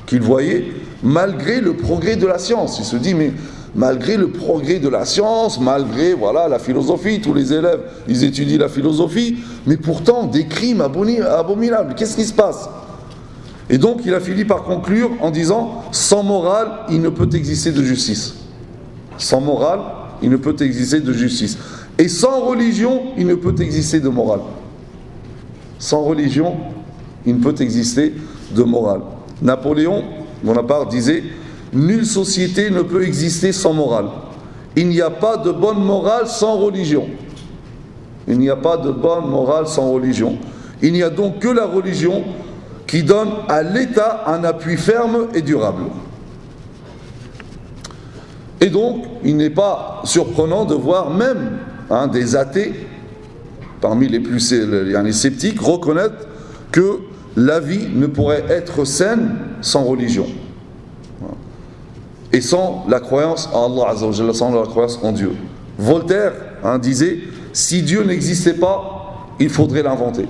qu'il voyait, malgré le progrès de la science. Il se dit, mais malgré le progrès de la science, malgré la philosophie, tous les élèves, ils étudient la philosophie, mais pourtant des crimes abominables. Qu'est-ce qui se passe? Et donc il a fini par conclure en disant, sans morale, il ne peut exister de justice. Sans morale, il ne peut exister de justice. Et sans religion, il ne peut exister de morale. Sans religion, il ne peut exister de morale. Napoléon Bonaparte disait, nulle société ne peut exister sans morale. Il n'y a pas de bonne morale sans religion. Il n'y a pas de bonne morale sans religion. Il n'y a donc que la religion qui donne à l'État un appui ferme et durable. Et donc, il n'est pas surprenant de voir même des athées, parmi les sceptiques, reconnaître que la vie ne pourrait être saine sans religion. Et sans la croyance en Allah Azza wa Jalla, sans la croyance en Dieu. Voltaire disait, si Dieu n'existait pas, il faudrait l'inventer.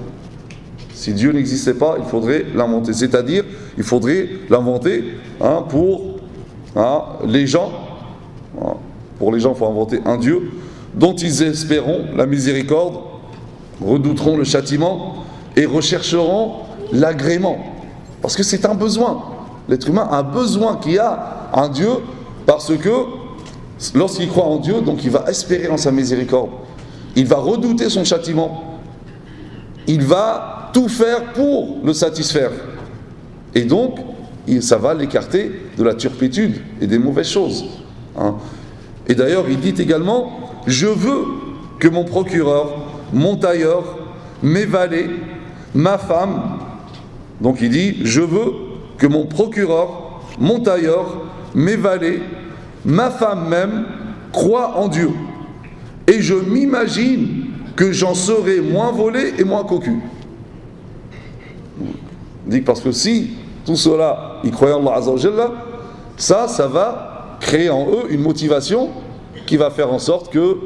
Si Dieu n'existait pas, il faudrait l'inventer. C'est-à-dire, il faudrait l'inventer pour les gens. Pour les gens, il faut inventer un Dieu dont ils espéreront la miséricorde, redouteront le châtiment et rechercheront l'agrément. Parce que c'est un besoin. L'être humain a besoin qu'il y a un Dieu, parce que lorsqu'il croit en Dieu, donc il va espérer en sa miséricorde. Il va redouter son châtiment. Il va tout faire pour le satisfaire. Et donc, ça va l'écarter de la turpitude et des mauvaises choses. Hein. Et d'ailleurs, il dit également, je veux que mon procureur, mon tailleur, mes valets, ma femme, donc il dit, je veux que mon procureur, mon tailleur, mes valets, ma femme même, croient en Dieu. Et je m'imagine que j'en serai moins volé et moins cocu. Il dit parce que si tout cela, ils croient en Allah Azza wa Jalla, ça va créer en eux une motivation qui va faire en sorte que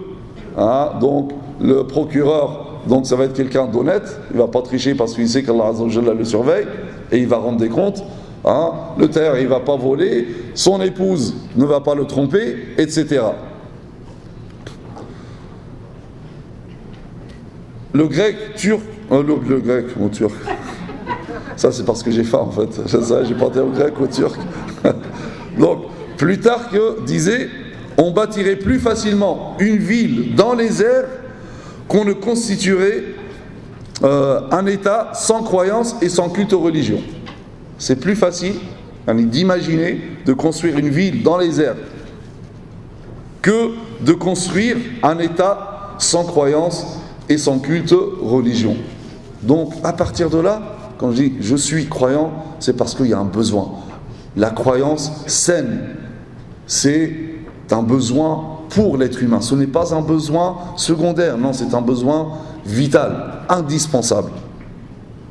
donc le procureur, donc ça va être quelqu'un d'honnête, il ne va pas tricher parce qu'il sait qu'Allah Azza wa Jalla le surveille et il va rendre des comptes. Le tailleur il ne va pas voler, son épouse ne va pas le tromper, etc. Le grec turc, le grec ou turc, ça c'est parce que j'ai faim en fait, j'ai pas été au grec ou au turc. Donc, Plutarque disait, on bâtirait plus facilement une ville dans les airs qu'on ne constituerait un État sans croyance et sans culte aux religions. C'est plus facile d'imaginer de construire une ville dans les airs que de construire un État sans croyance et sans culte religion. Donc à partir de là, quand je dis je suis croyant, c'est parce qu'il y a un besoin. La croyance saine, c'est un besoin pour l'être humain. Ce n'est pas un besoin secondaire, non, c'est un besoin vital, indispensable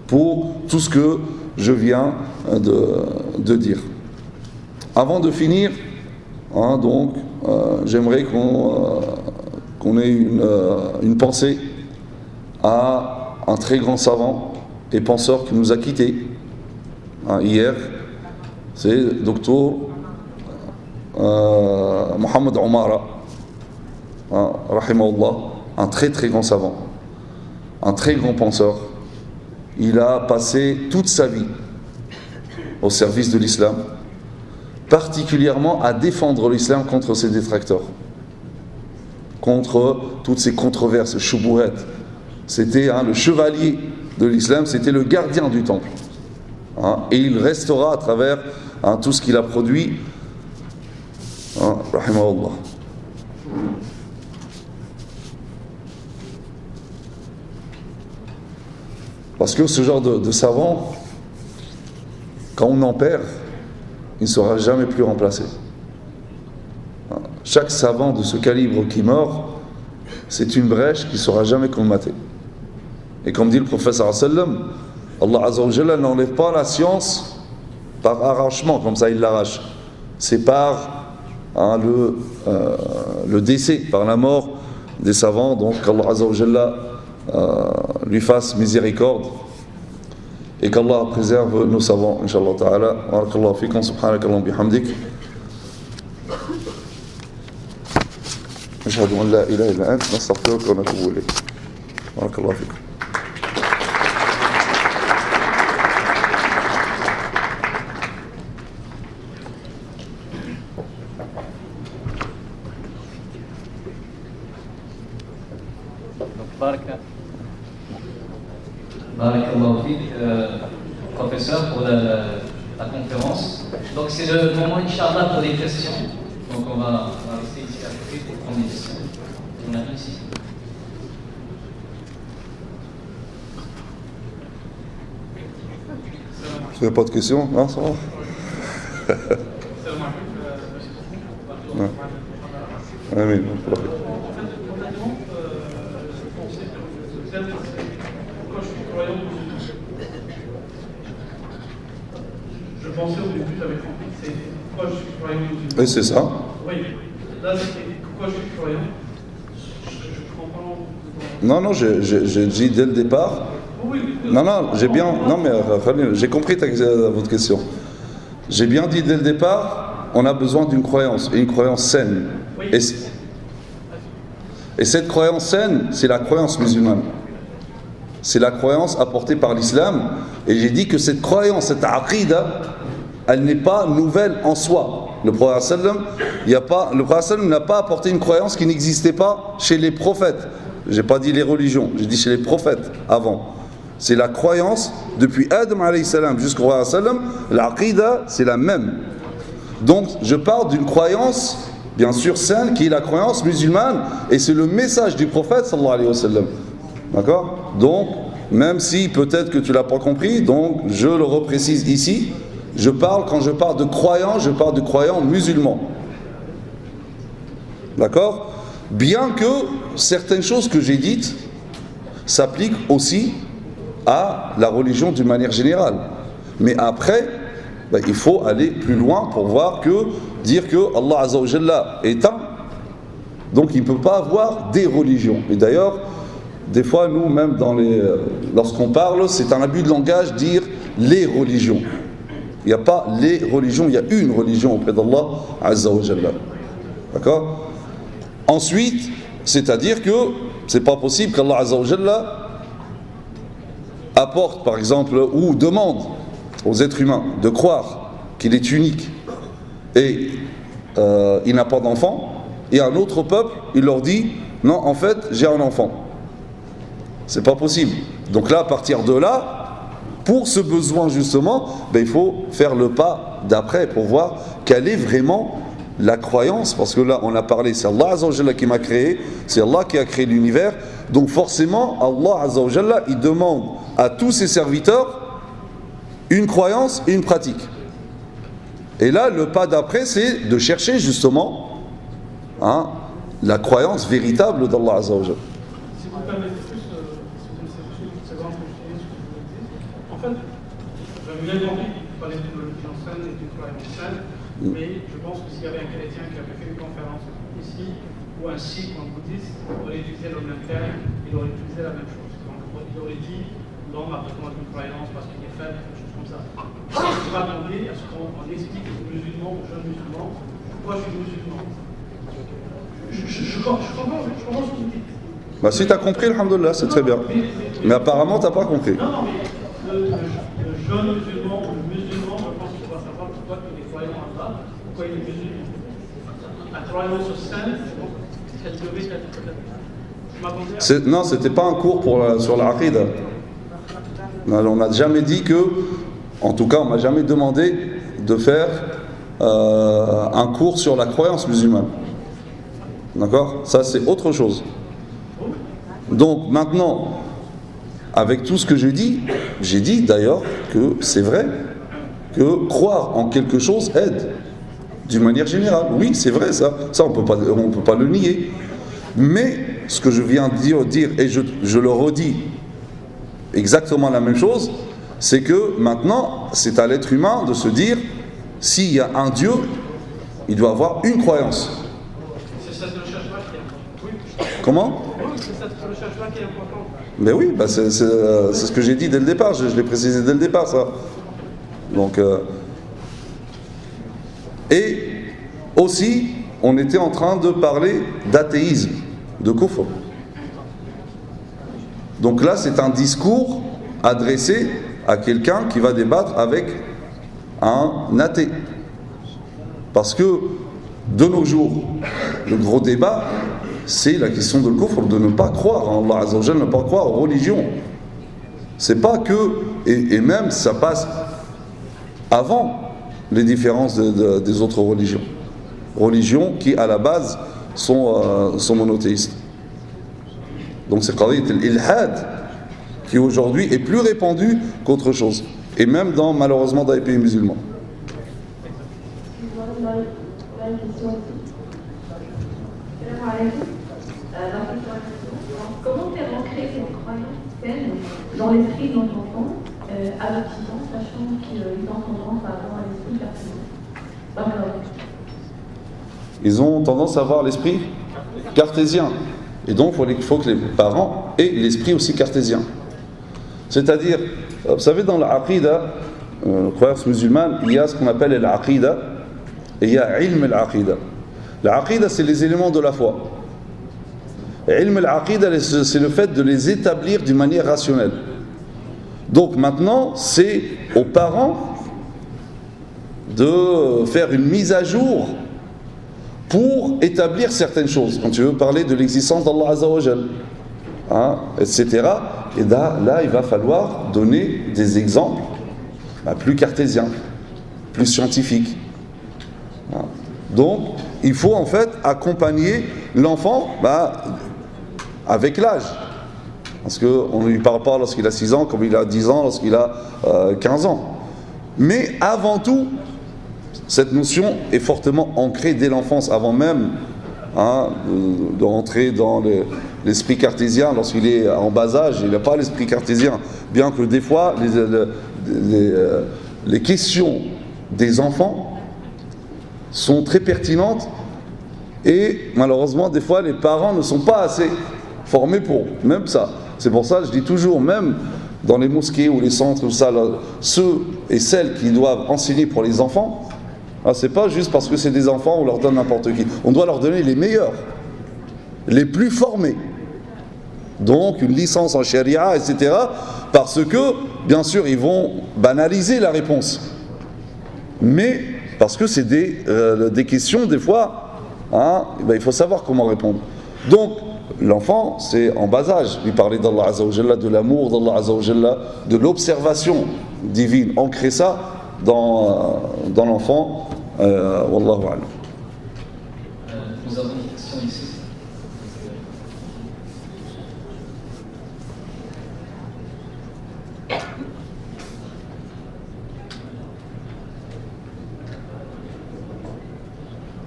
pour tout ce que je viens de dire. Avant de finir, j'aimerais qu'on ait une pensée à un très grand savant et penseur qui nous a quittés hier. C'est le docteur Mohamed Omara, rahimahullah, un très très grand savant, un très grand penseur. Il a passé toute sa vie au service de l'islam, particulièrement à défendre l'islam contre ses détracteurs, contre toutes ces controverses, shubuhat. C'était le chevalier de l'islam, c'était le gardien du temple. Et il restera à travers tout ce qu'il a produit. Rahimahullah. Parce que ce genre de savant, quand on en perd, il ne sera jamais plus remplacé. Chaque savant de ce calibre qui meurt, c'est une brèche qui ne sera jamais colmatée. Et comme dit le prophète sallallahu alayhi wa sallam, Allah Azza wa Jalla n'enlève pas la science par arrachement, comme ça il l'arrache. C'est par le décès, par la mort des savants. Donc qu'Allah Azza wa Jalla lui fasse miséricorde et qu'Allah préserve nos savants, Inch'Allah ta'ala. Barakallahu fikum, subhanakallahumma bihamdik. Ashhadu an la ilaha illa anta, nastaghfiruka wa natubu ilayk. Barakallahu fikum. Barakallahu fik, professeur, pour la conférence. Donc c'est le moment, Inch'Allah, pour les questions. Donc on va rester ici à côté pour prendre des questions. On a ici. Vous n'avez pas de questions? Non, ça va. Amen. Je pensais au début, j'avais compris que c'est pourquoi je suis croyant musulman. Et c'est ça. Oui, là c'est pourquoi je suis croyant. Je comprends. Non, j'ai dit dès le départ. Oui. Non, j'ai bien. Non, mais j'ai compris votre question. J'ai bien dit dès le départ, on a besoin d'une croyance, et une croyance saine. Oui. Et cette croyance saine, c'est la croyance musulmane. C'est la croyance apportée par l'islam. Et j'ai dit que cette croyance, cette aqida, elle n'est pas nouvelle en soi. Le prophète sallam, le prophète sallam n'a pas apporté une croyance qui n'existait pas chez les prophètes. J'ai pas dit les religions, j'ai dit chez les prophètes avant. C'est la croyance depuis Adam alayhi salam jusqu'au prophète sallam, l'aqida c'est la même. Donc je parle d'une croyance bien sûr saine qui est la croyance musulmane et c'est le message du prophète sallallahu alayhi wa sallam. D'accord? Donc même si peut-être que tu l'as pas compris, donc je le reprécise ici. Quand je parle de croyants, je parle de croyants musulmans. D'accord? Bien que certaines choses que j'ai dites s'appliquent aussi à la religion d'une manière générale. Mais après, il faut aller plus loin pour dire que Allah Azza wa Jalla est un. Donc il ne peut pas avoir des religions. Et d'ailleurs, des fois, nous, même lorsqu'on parle, c'est un abus de langage dire les religions. Il n'y a pas les religions, il y a une religion auprès d'Allah Azza wa Jalla. D'accord? Ensuite, c'est-à-dire que c'est pas possible qu'Allah Azza wa Jalla apporte, par exemple, ou demande aux êtres humains de croire qu'il est unique et il n'a pas d'enfant, et un autre peuple, il leur dit non, en fait, j'ai un enfant. C'est pas possible. Donc là, à partir de là, pour ce besoin justement, il faut faire le pas d'après pour voir quelle est vraiment la croyance, parce que là on a parlé, c'est Allah Azza wa Jalla qui m'a créé, c'est Allah qui a créé l'univers, donc forcément Allah Azza wa Jalla il demande à tous ses serviteurs une croyance et une pratique. Et là le pas d'après c'est de chercher justement la croyance véritable d'Allah Azza wa Jalla. Si vous permettez plus, c'est vraiment ce que je dis, ce que je voulais dire. En fait, j'avais bien compris qu'il fallait une religion saine et une croyance saine, mais je pense que s'il y avait un chrétien qui avait fait une conférence ici, ou un sikh ou un bouddhiste, il aurait utilisé le même terme, il aurait utilisé la même chose. Donc, il aurait dit l'homme a besoin d'une croyance parce qu'il est faible, quelque chose comme ça. Je vais demander à ce qu'on explique aux musulmans, aux jeunes musulmans, pourquoi je suis musulman. Je comprends ce que vous dites. Si tu as compris, alhamdoulilah, c'est très bien. Mais apparemment, tu n'as pas compris. Non, mais le jeune musulman ou le musulman, je pense qu'il doit savoir pourquoi il est croyant en Allah, pourquoi il est musulman. La croyance saine, elle devait être peut-être. Non, c'était pas un cours sur la aqida. On n'a jamais dit que, en tout cas, on m'a jamais demandé de faire un cours sur la croyance musulmane. D'accord? Ça, c'est autre chose. Donc, maintenant, avec tout ce que j'ai dit d'ailleurs que c'est vrai que croire en quelque chose aide, d'une manière générale. Oui, c'est vrai ça on peut pas le nier. Mais ce que je viens de dire et je le redis exactement la même chose, c'est que maintenant, c'est à l'être humain de se dire, s'il y a un Dieu, il doit avoir une croyance. C'est cette recherche-là qui est importante. Comment ? Oui, c'est cette recherche-là qui est importante. Mais oui, c'est ce que j'ai dit dès le départ, je l'ai précisé dès le départ ça. Donc, et aussi, on était en train de parler d'athéisme, de kufr. Donc là, c'est un discours adressé à quelqu'un qui va débattre avec un athée. Parce que, de nos jours, le gros débat, c'est la question de kufr, de ne pas croire en Allah Azza wa Jalla, ne pas croire aux religions. C'est pas que, et même ça passe avant les différences des autres religions. Religions qui, à la base, sont monothéistes. Donc c'est l'ilhad qui aujourd'hui est plus répandu qu'autre chose. Et même malheureusement dans les pays musulmans. Comment faire ancrer cette croyance saine dans l'esprit de nos enfants adoptivants, sachant qu'ils ont tendance à avoir l'esprit cartésien? Ils ont tendance à avoir l'esprit cartésien. Et donc il faut que les parents aient l'esprit aussi cartésien. C'est-à-dire, vous savez, dans l'aqida, la croyance musulmane, il y a ce qu'on appelle l'aqida et il y a ilm al-aqida. L'aqida, c'est les éléments de la foi. Ilm al-aqida, c'est le fait de les établir d'une manière rationnelle. Donc maintenant, c'est aux parents de faire une mise à jour pour établir certaines choses. Quand tu veux parler de l'existence d'Allah Azza wa Jal, etc. Et là, il va falloir donner des exemples plus cartésiens, plus scientifiques. Donc, il faut en fait accompagner l'enfant avec l'âge. Parce qu'on ne lui parle pas lorsqu'il a 6 ans, comme il a 10 ans, lorsqu'il a 15 ans. Mais avant tout, cette notion est fortement ancrée dès l'enfance, avant même de rentrer dans l'esprit cartésien. Lorsqu'il est en bas âge, il n'a pas l'esprit cartésien. Bien que des fois, les questions des enfants sont très pertinentes et malheureusement, des fois, les parents ne sont pas assez formés pour même ça. C'est pour ça que je dis toujours, même dans les mosquées ou les centres, ceux et celles qui doivent enseigner pour les enfants, c'est pas juste parce que c'est des enfants, on leur donne n'importe qui. On doit leur donner les meilleurs, les plus formés. Donc une licence en charia, etc. Parce que, bien sûr, ils vont banaliser la réponse. Mais parce que c'est des questions, des fois, il faut savoir comment répondre. Donc, l'enfant, c'est en bas âge. Lui parler d'Allah Azza wa Jalla, de l'amour d'Allah Azza wa Jalla, de l'observation divine. Ancrer ça dans l'enfant. Wallahu a'lam. Nous avons une question ici.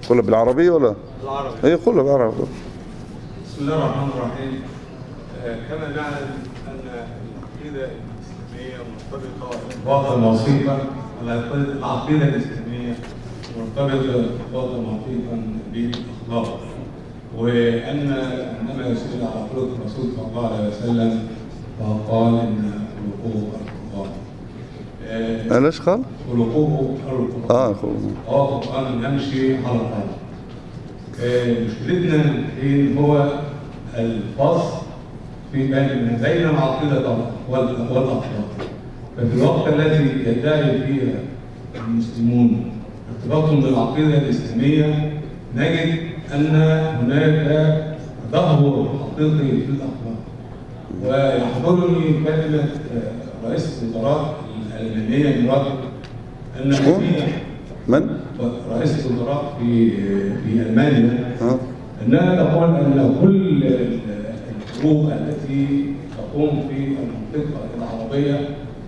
قولها بالعربية ولا؟ بالعربي. ايه قولها بالعربي. بسم الله الرحمن الرحيم. كما نعلم ان العقيده الاسلاميه مرتبطه ارتباطا وثيقا العقيده الاسلاميه مرتبطه ارتباطا وثيقا بالاخلاق، وان عندما يسال على خلق الرسول صلى الله عليه وسلم فقال ان خلقه القران. ليش قال؟ خلقه القران. القران يمشي على الارض. مشكلتنا الحين هو الفصل بين العقيدة والأخلاق. ففي الوقت الذي يدعي فيه المسلمون ارتباطهم بالعقيدة الإسلامية نجد أن هناك تدهور حقيقي في الأخلاق. ويحضرني كلمة رئيس الوزراء الألمانية يرد أن من؟ رئيس الوزراء في ألمانيا أنها تقول أن كل الحروب التي تقوم في المنطقة العربية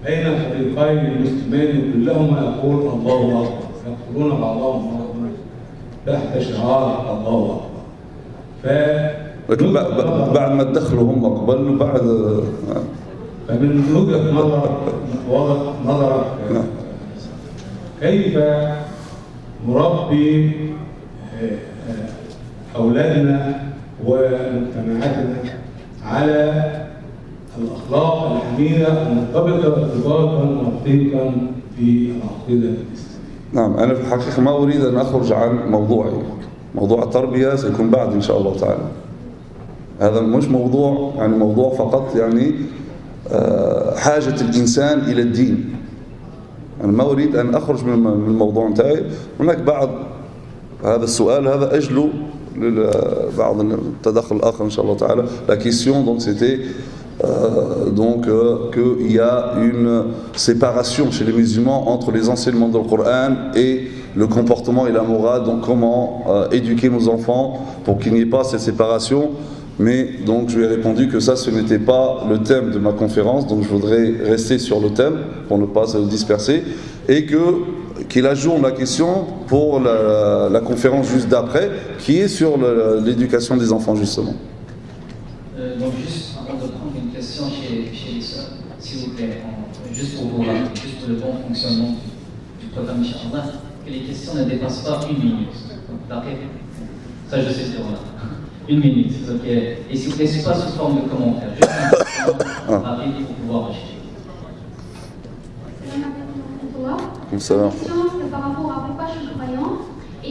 بين فريقين المسلمين كلهما يقول الله أكبر، يقولون بعضهم بعضا تحت شعار الله أكبر. لكن بعد ما تدخلوا هم قبل بعد فمن وجهة نظرك كيف نربي أولادنا ومجتمعاتنا على الأخلاق الحميدة المرتبطة ارتباطا وثيقا بالعقيدة الإسلامية؟ نعم، أنا في الحقيقة ما أريد أن أخرج عن موضوعي. موضوع التربية سيكون بعد إن شاء الله تعالى. هذا مش موضوع موضوع فقط حاجة الإنسان إلى الدين. أنا ما أريد أن أخرج من الموضوع نتاعي. هناك بعض هذا السؤال هذا أجله بعض التدخل الآخر إن شاء الله تعالى. La question donc c'était qu'il y a une séparation chez les musulmans entre les enseignements du Coran et le comportement et la morale. Donc comment éduquer nos enfants pour qu'il n'y ait pas cette séparation. Mais donc je lui ai répondu que ça ce n'était pas le thème de ma conférence, donc je voudrais rester sur le thème pour ne pas se disperser et qu'il ajoute la question pour la conférence juste d'après qui est sur l'éducation des enfants justement. Donc juste avant de prendre une question chez les sœurs, s'il vous plaît, juste pour vous rappeler, juste pour le bon fonctionnement du programme Inch'Allah, que les questions ne dépassent pas 1 minute. D'accord ? Ça je sais c'est vrai. 1 minute, ok. Et s'il vous plaît, ce n'est pas sous forme de commentaire, juste un question rapide pour pouvoir enchaîner. La question, c'est par rapport à pourquoi je suis croyante.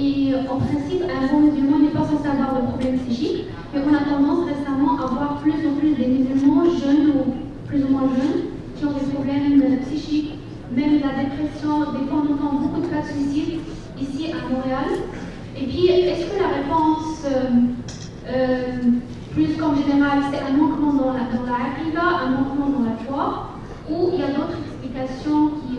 Et en principe, un bon musulman n'est pas censé avoir de problème psychique, mais on a tendance récemment à voir plus en plus des musulmans jeunes ou plus ou moins jeunes qui ont des problèmes psychiques, même la dépression, des fois on entend beaucoup de cas de suicide ici à Montréal. Et puis, est-ce que la réponse, plus qu'en général, c'est un manquement dans la aqidah, un manquement dans la foi, ou il y a d'autres explications qui...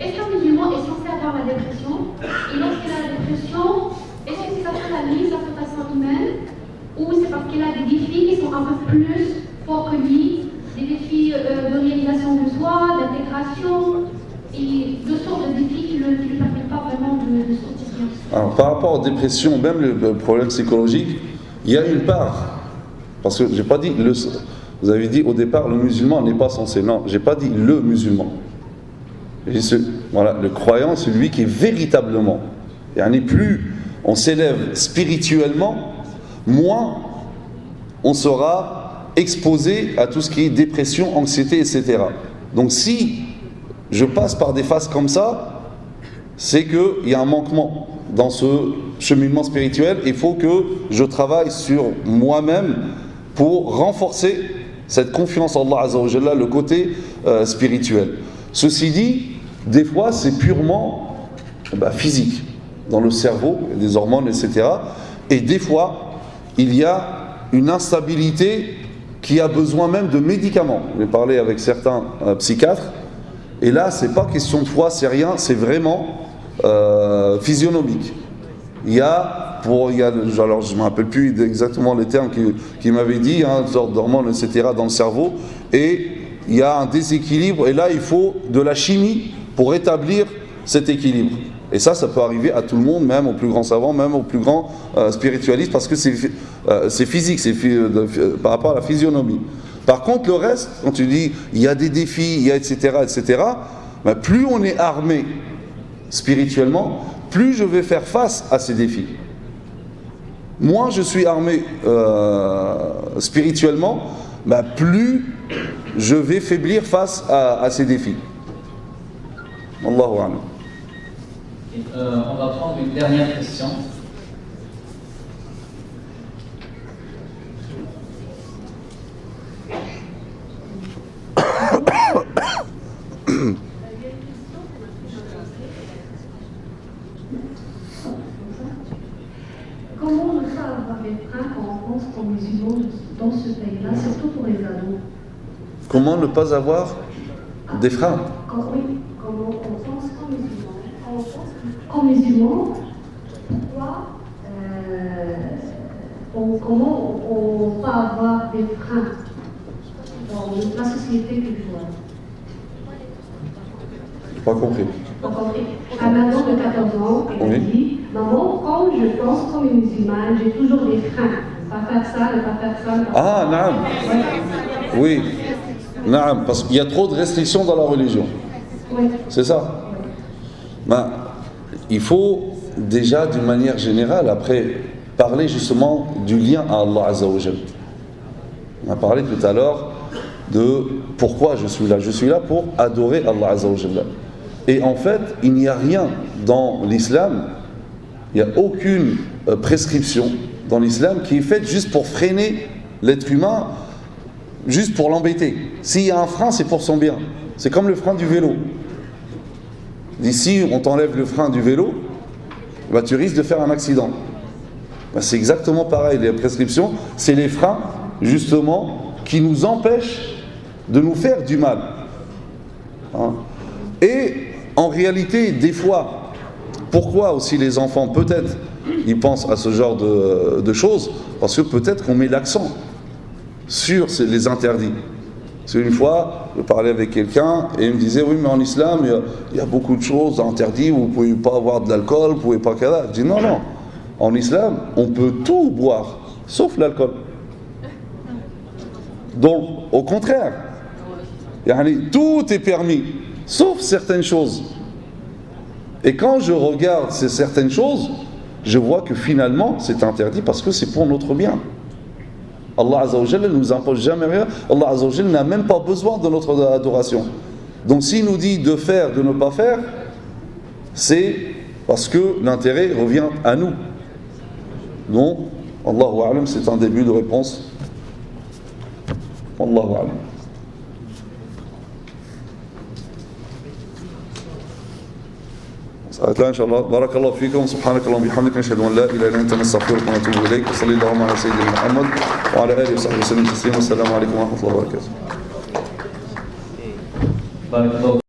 Est-ce qu'un musulman est censé avoir la dépression? Et lorsqu'il a la dépression, est-ce que c'est parce qu'il a mis sa façon humaine, ou c'est parce qu'il a des défis qui sont un peu plus forts que lui, des défis de réalisation de soi, d'intégration, et de sortes de défis qui ne lui permettent pas vraiment de sortir bien? Alors, par rapport aux dépressions, même le problème psychologique, il y a une part. Parce que j'ai pas dit vous avez dit au départ le musulman n'est pas censé. Non, j'ai pas dit le musulman. Voilà, le croyant, celui qui est véritablement. Et plus on s'élève spirituellement, moins on sera exposé à tout ce qui est dépression, anxiété, etc. Donc si je passe par des phases comme ça, c'est qu'il y a un manquement dans ce cheminement spirituel. Il faut que je travaille sur moi-même pour renforcer cette confiance en Allah Azza wa Jalla, le côté spirituel. Ceci dit, des fois c'est purement physique, dans le cerveau, des hormones, etc. Et des fois, il y a une instabilité qui a besoin même de médicaments. J'ai parlé avec certains psychiatres, et là c'est pas question de foi, c'est rien, c'est vraiment physionomique. Il y a, alors je ne me rappelle plus exactement les termes qu'il m'avait dit, une sorte d'hormones, etc. dans le cerveau, et il y a un déséquilibre, et là il faut de la chimie pour rétablir cet équilibre. Et ça peut arriver à tout le monde, même aux plus grands savants, même aux plus grands spiritualistes, parce que c'est physique, par rapport à la physionomie. Par contre, le reste, quand tu dis il y a des défis, il y a etc., plus on est armé spirituellement, plus je vais faire face à ces défis. Moins je suis armé spirituellement, plus je vais faiblir face à ces défis. Allahu a'lam. On va prendre une dernière question. Comment ne pas avoir des freins quand on pense qu'en musulman dans ce pays-là, surtout pour les ados? Comment ne pas avoir des freins? Comment on pense qu'en musulman, comment on va avoir des freins dans la société que je vois? Pas compris. Un ado de 14 ans, il a dit, maman, quand je pense comme une musulmane, j'ai toujours des freins. Ne pas faire ça, ne pas faire ça. Ah, naam. Oui. Naam, parce qu'il y a trop de restrictions dans la religion. Oui. C'est ça. Il faut déjà, d'une manière générale, après, parler justement du lien à Allah Azza wa Jal. On a parlé tout à l'heure de pourquoi je suis là. Je suis là pour adorer Allah Azza wa Jal. Et en fait, il n'y a rien dans l'islam, il n'y a aucune prescription dans l'islam qui est faite juste pour freiner l'être humain, juste pour l'embêter. S'il y a un frein, c'est pour son bien. C'est comme le frein du vélo. D'ici, on t'enlève le frein du vélo, tu risques de faire un accident. C'est exactement pareil. Les prescriptions, c'est les freins, justement, qui nous empêchent de nous faire du mal. Et en réalité, des fois, pourquoi aussi les enfants, peut-être, ils pensent à ce genre de choses, parce que peut-être qu'on met l'accent sur les interdits. Parce qu'une fois, je parlais avec quelqu'un et il me disait, oui, mais en islam, il y a beaucoup de choses interdites, vous ne pouvez pas avoir de l'alcool, vous ne pouvez pas qu'à. Je dis, non, en islam, on peut tout boire, sauf l'alcool. Donc, au contraire, tout est permis, sauf certaines choses. Et quand je regarde ces certaines choses, je vois que finalement, c'est interdit parce que c'est pour notre bien. Allah Azza wa Jalla ne nous impose jamais rien. Allah Azza wa Jalla n'a même pas besoin de notre adoration. Donc s'il nous dit de faire, de ne pas faire, c'est parce que l'intérêt revient à nous. Donc, Allahu A'lam, c'est un début de réponse. Allahu A'lam. ساعات لا إن شاء الله. بارك الله فيكم. سبحانك اللهم وبحمدك نشهد أن لا إله إلا أنت نستغفرك ونتوب إليك. وصلي اللهم على سيدنا محمد وعلى آله وصحبه وسلم تسليما. والسلام عليكم ورحمة الله وبركاته. بارك الله